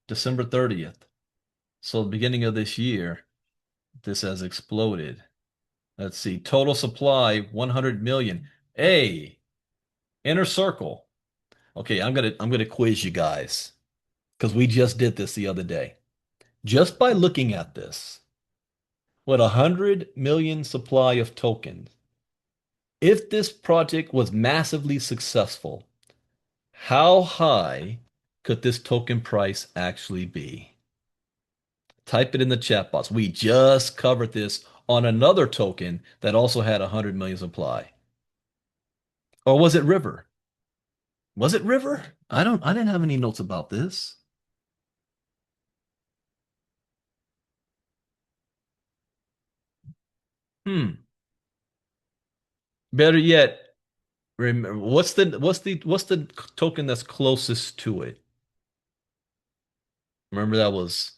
December 30th. So beginning of this year, this has exploded. Let's see, total supply 100 million. Hey, inner circle. Okay, I'm gonna quiz you guys because we just did this the other day. Just by looking at this, with 100 million supply of tokens, if this project was massively successful, how high could this token price actually be? Type it in the chat box. We just covered this on another token that also had 100 million supply. Or was it River? Was it River? I didn't have any notes about this. Hmm. Better yet, remember what's the token that's closest to it? Remember that was,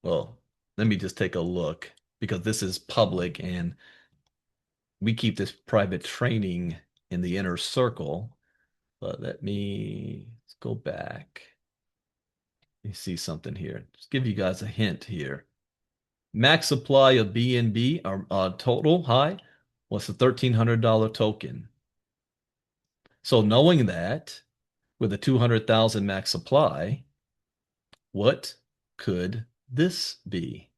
well, let me just take a look because this is public and we keep this private training in the inner circle. But let me let's go back. Let me see something here. Just give you guys a hint here. Max supply of BNB or total high was a $1,300 token. So knowing that with a 200,000 max supply, what could this be?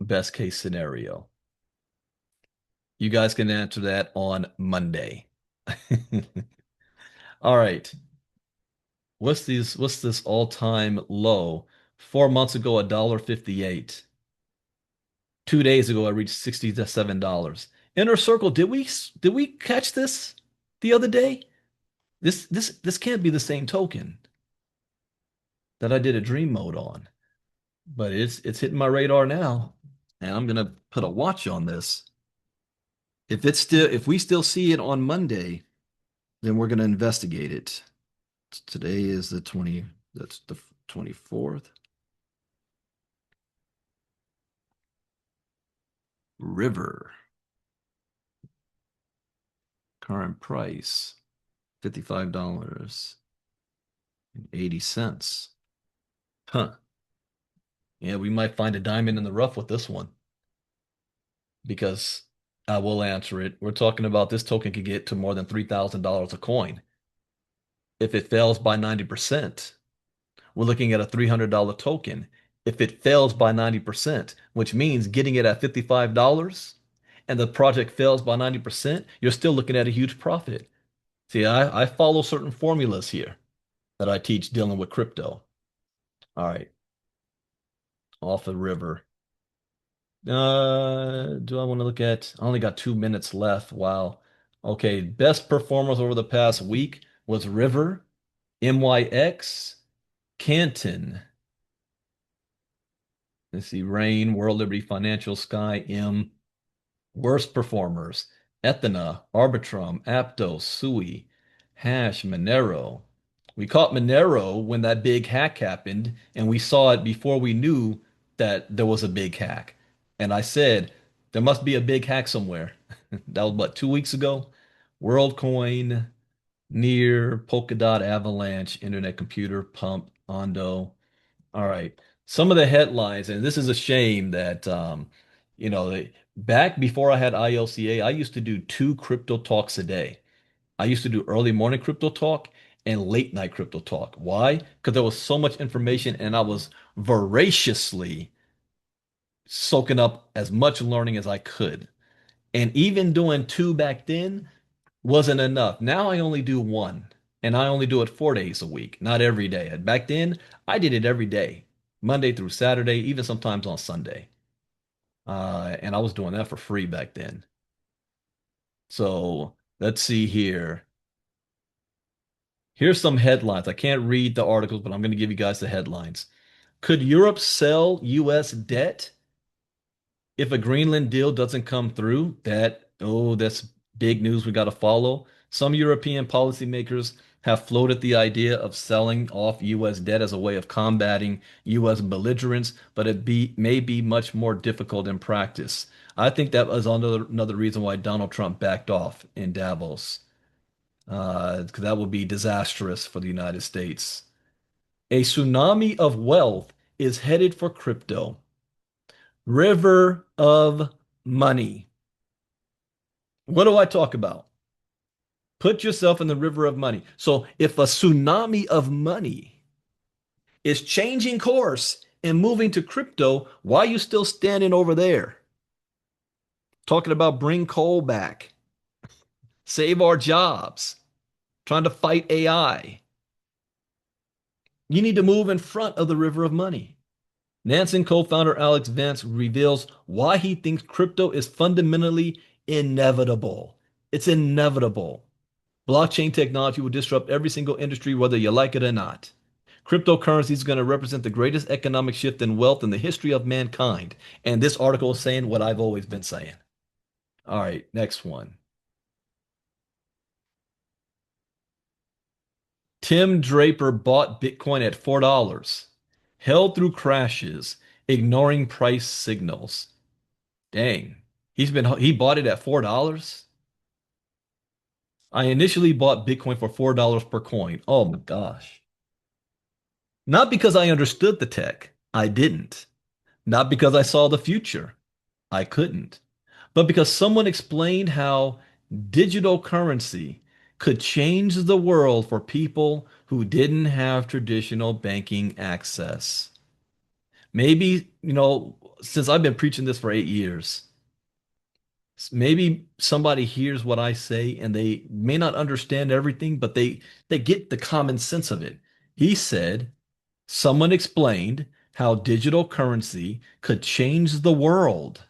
Best case scenario. You guys can answer that on Monday. All right. What's this all-time low? 4 months ago, $1.58. 2 days ago, I reached $67. Inner Circle, did we catch this the other day? This can't be the same token that I did a dream mode on, but it's hitting my radar now, and I'm gonna put a watch on this. If we still see it on Monday, then we're gonna investigate it. Today is the 20, that's the 24th. River, current price, $55.80. Huh. Yeah, we might find a diamond in the rough with this one because I will answer it. We're talking about this token could get to more than $3,000 a coin if it fails by 90%. We're looking at a $300 token. If it fails by 90%, which means getting it at $55 and the project fails by 90%, you're still looking at a huge profit. See, I follow certain formulas here that I teach dealing with crypto. All right, off the river. Do I want to look at? I only got 2 minutes left. Wow. Okay, best performers over the past week was River, MYX, Canton. Let's see, Rain, World Liberty Financial, Sky, M. Worst performers: Ethna, Arbitrum, Aptos, Sui, Hash, Monero. We caught Monero when that big hack happened, and we saw it before we knew that there was a big hack. And I said, there must be a big hack somewhere. That was what, 2 weeks ago? WorldCoin, Near, Polkadot, Avalanche, Internet Computer, Pump, Ondo. All right. Some of the headlines, and this is a shame that back before I had ILCA, I used to do two crypto talks a day. I used to do early morning crypto talk and late night crypto talk. Why? Because there was so much information and I was voraciously soaking up as much learning as I could. And even doing two back then wasn't enough. Now I only do one, and I only do it 4 days a week, not every day. Back then, I did it every day, Monday through Saturday, even sometimes on Sunday. And I was doing that for free back then. So let's see here. Here's some headlines. I can't read the articles, but I'm going to give you guys the headlines. Could Europe sell US debt if a Greenland deal doesn't come through? That's big news we got to follow. Some European policymakers have floated the idea of selling off US debt as a way of combating US belligerence, but may be much more difficult in practice. I think that was another reason why Donald Trump backed off in Davos, because that would be disastrous for the United States. A tsunami of wealth is headed for crypto. River of money. What do I talk about? Put yourself in the river of money. So if a tsunami of money is changing course and moving to crypto, why are you still standing over there talking about bring coal back, save our jobs, trying to fight AI? You need to move in front of the river of money. Nansen co-founder Alex Vance reveals why he thinks crypto is fundamentally inevitable. It's inevitable. Blockchain technology will disrupt every single industry, whether you like it or not. Cryptocurrency is going to represent the greatest economic shift in wealth in the history of mankind. And this article is saying what I've always been saying. All right, next one. Tim Draper bought Bitcoin at $4, held through crashes, ignoring price signals. Dang. He bought it at $4. I initially bought Bitcoin for $4 per coin. Oh my gosh. Not because I understood the tech. I didn't. Not because I saw the future. I couldn't. But because someone explained how digital currency could change the world for people who didn't have traditional banking access. Maybe, since I've been preaching this for 8 years, maybe somebody hears what I say and they may not understand everything, but they get the common sense of it. He said, someone explained how digital currency could change the world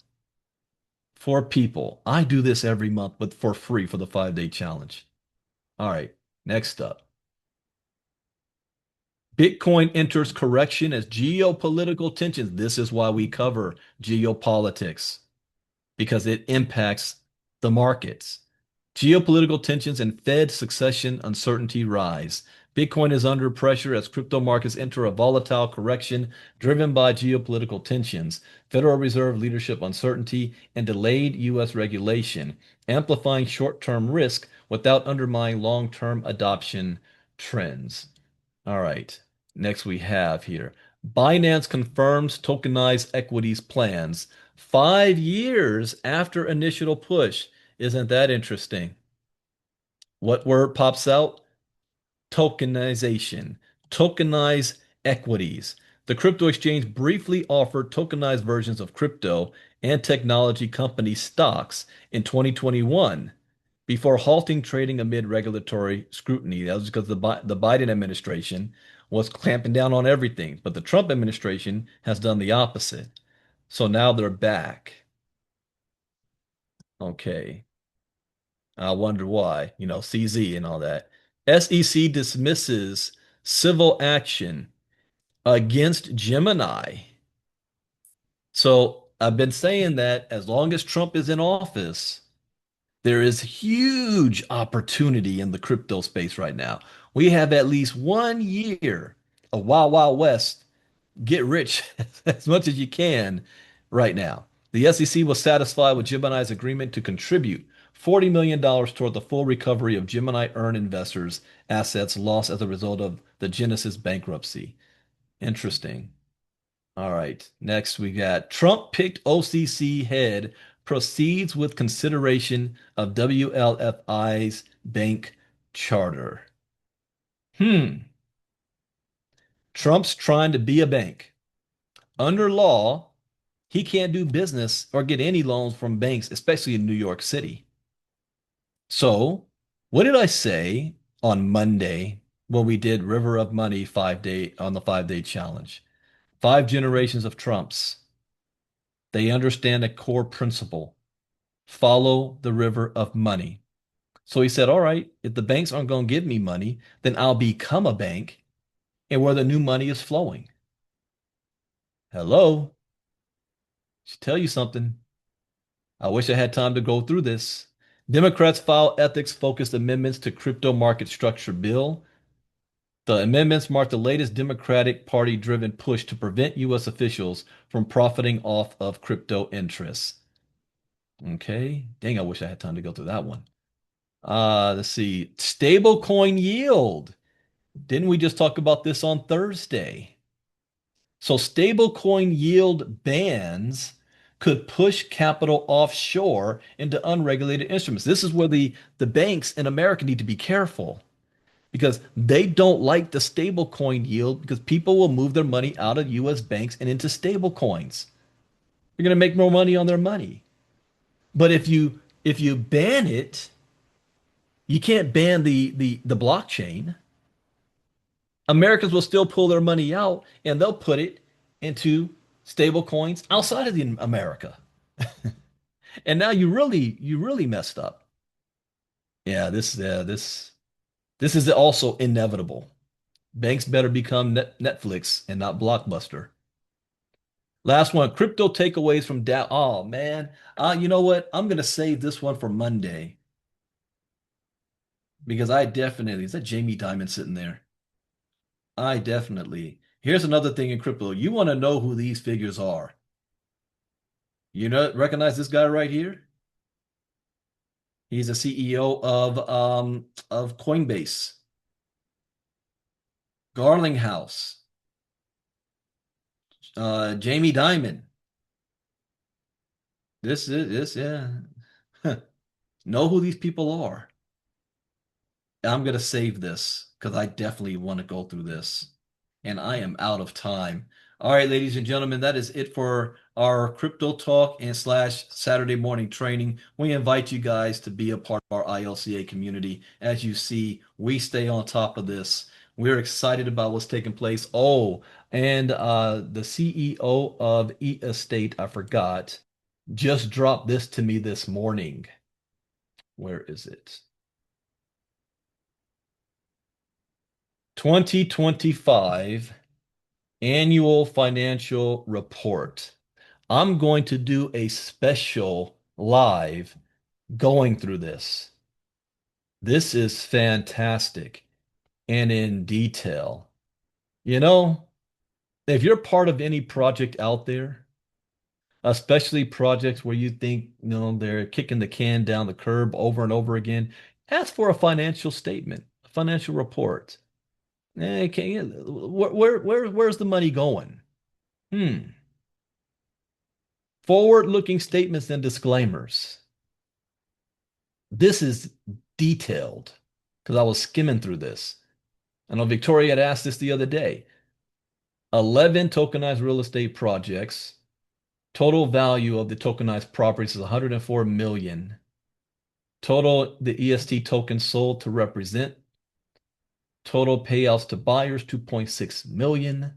for people. I do this every month, but for free for the 5 day challenge. All right, next up. Bitcoin enters correction as geopolitical tensions. This is why we cover geopolitics, because it impacts the markets. Geopolitical tensions and Fed succession uncertainty rise. Bitcoin is under pressure as crypto markets enter a volatile correction driven by geopolitical tensions, Federal Reserve leadership uncertainty, and delayed U.S. regulation, amplifying short-term risk without undermining long-term adoption trends. All right, next we have here. Binance confirms tokenized equities plans 5 years after initial push. Isn't that interesting? What word pops out? Tokenization. Tokenize equities. The crypto exchange briefly offered tokenized versions of crypto and technology company stocks in 2021 before halting trading amid regulatory scrutiny. That was because the Biden administration was clamping down on everything, but the Trump administration has done the opposite. So now they're back. Okay. I wonder why, CZ and all that. SEC dismisses civil action against Gemini. So I've been saying that as long as Trump is in office, there is huge opportunity in the crypto space right now. We have at least 1 year of Wild Wild West, get rich as much as you can right now. The SEC was satisfied with Gemini's agreement to contribute $40 million toward the full recovery of Gemini Earn investors' assets lost as a result of the Genesis bankruptcy. Interesting. All right. Next, we got Trump picked OCC head proceeds with consideration of WLFI's bank charter. Hmm. Trump's trying to be a bank. Under law, he can't do business or get any loans from banks, especially in New York City. So, what did I say on Monday when we did River of Money 5 day on the 5 day challenge? 5 generations of Trumps. They understand a core principle. Follow the river of money. So he said, all right, if the banks aren't going to give me money, then I'll become a bank and where the new money is flowing. Hello? Should tell you something. I wish I had time to go through this. Democrats file ethics-focused amendments to crypto market structure bill. The amendments mark the latest Democratic Party-driven push to prevent U.S. officials from profiting off of crypto interests. Okay. Dang, I wish I had time to go through that one. Let's see. Stablecoin yield. Didn't we just talk about this on Thursday? So stablecoin yield bans could push capital offshore into unregulated instruments. This is where the banks in America need to be careful because they don't like the stablecoin yield because people will move their money out of US banks and into stablecoins. They're going to make more money on their money. But if you ban it, you can't ban the blockchain. Americans will still pull their money out and they'll put it into stable coins outside of the America. And now you really messed up. Yeah, this is also inevitable. Banks better become Netflix and not Blockbuster. Last one, crypto takeaways from Dow. Oh man, you know what? I'm gonna save this one for Monday because I definitely is that Jamie Dimon sitting there? I definitely. Here's another thing in crypto. You want to know who these figures are. Recognize this guy right here? He's a CEO of Coinbase, Garlinghouse, Jamie Dimon. Yeah. Know who these people are. I'm gonna save this because I definitely want to go through this. And I am out of time. All right, ladies and gentlemen, that is it for our crypto talk and slash Saturday morning training. We invite you guys to be a part of our ILCA community. As you see, we stay on top of this. We're excited about what's taking place. Oh, and the CEO of E-Estate, I forgot, just dropped this to me this morning. Where is it? 2025 annual financial report. I'm going to do a special live going through this. This is fantastic and in detail. You know, if you're part of any project out there, especially projects where you think, they're kicking the can down the curb over and over again, ask for a financial statement, a financial report. Where's the money going? Hmm. Forward-looking statements and disclaimers. This is detailed because I was skimming through this. I know Victoria had asked this the other day. 11 tokenized real estate projects. Total value of the tokenized properties is 104 million. Total the EST tokens sold to represent. Total payouts to buyers 2.6 million.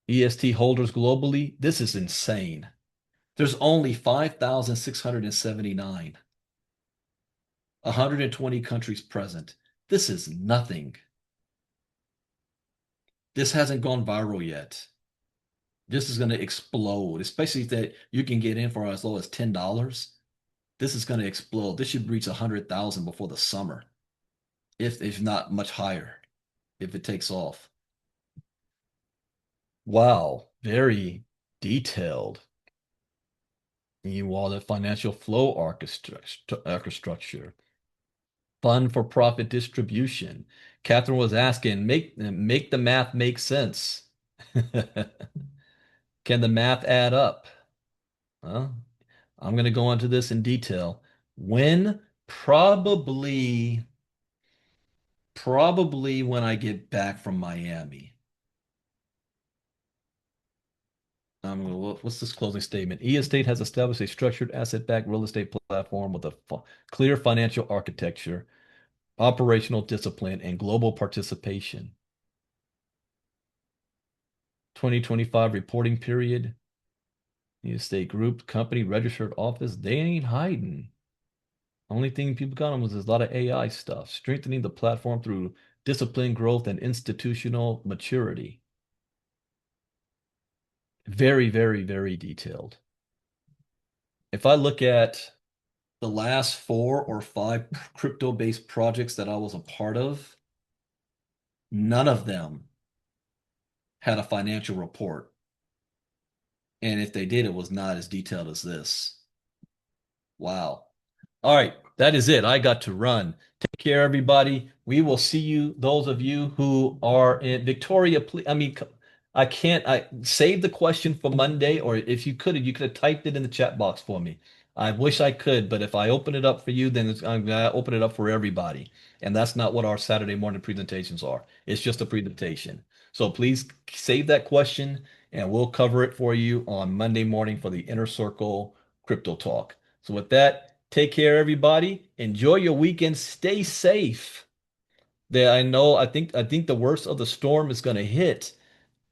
EST holders globally, this is insane. There's only 5,679, 120 countries present. This is nothing. This hasn't gone viral yet. This is going to explode, especially that you can get in for as low as $10. This is going to explode. This should reach 100,000 before the summer, if not much higher, if it takes off. Wow, very detailed. Meanwhile, the financial flow architecture, fund for profit distribution. Catherine was asking, make the math make sense. Can the math add up? Well, I'm going to go into this in detail. When? Probably when I get back from Miami. What's this closing statement? E-Estate has established a structured asset-backed real estate platform with a clear financial architecture, operational discipline, and global participation. 2025 reporting period. E-Estate Group, company, registered office. They ain't hiding. Only thing people got on was there's a lot of AI stuff, strengthening the platform through discipline growth and institutional maturity. Very, very, very detailed. If I look at the last 4 or 5 crypto-based projects that I was a part of, none of them had a financial report. And if they did, it was not as detailed as this. Wow. All right, that is it. I got to run. Take care, everybody. We will see you, those of you who are in Victoria. I mean, I can't. I save the question for Monday, or if you could have typed it in the chat box for me. I wish I could, but if I open it up for you, then I'm gonna open it up for everybody, and that's not what our Saturday morning presentations are. It's just a presentation. So please save that question, and we'll cover it for you on Monday morning for the Inner Circle Crypto Talk. So with that, take care, everybody. Enjoy your weekend. Stay safe. I think the worst of the storm is going to hit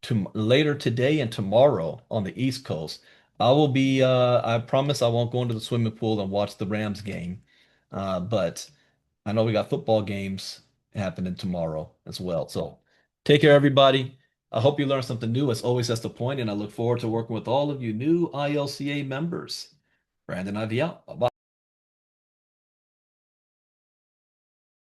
to later today and tomorrow on the East Coast. I promise I won't go into the swimming pool and watch the Rams game. But I know we got football games happening tomorrow as well. So take care, everybody. I hope you learned something new. As always, that's the point, and I look forward to working with all of you new ILCA members. Brandon Ivey out. Bye-bye.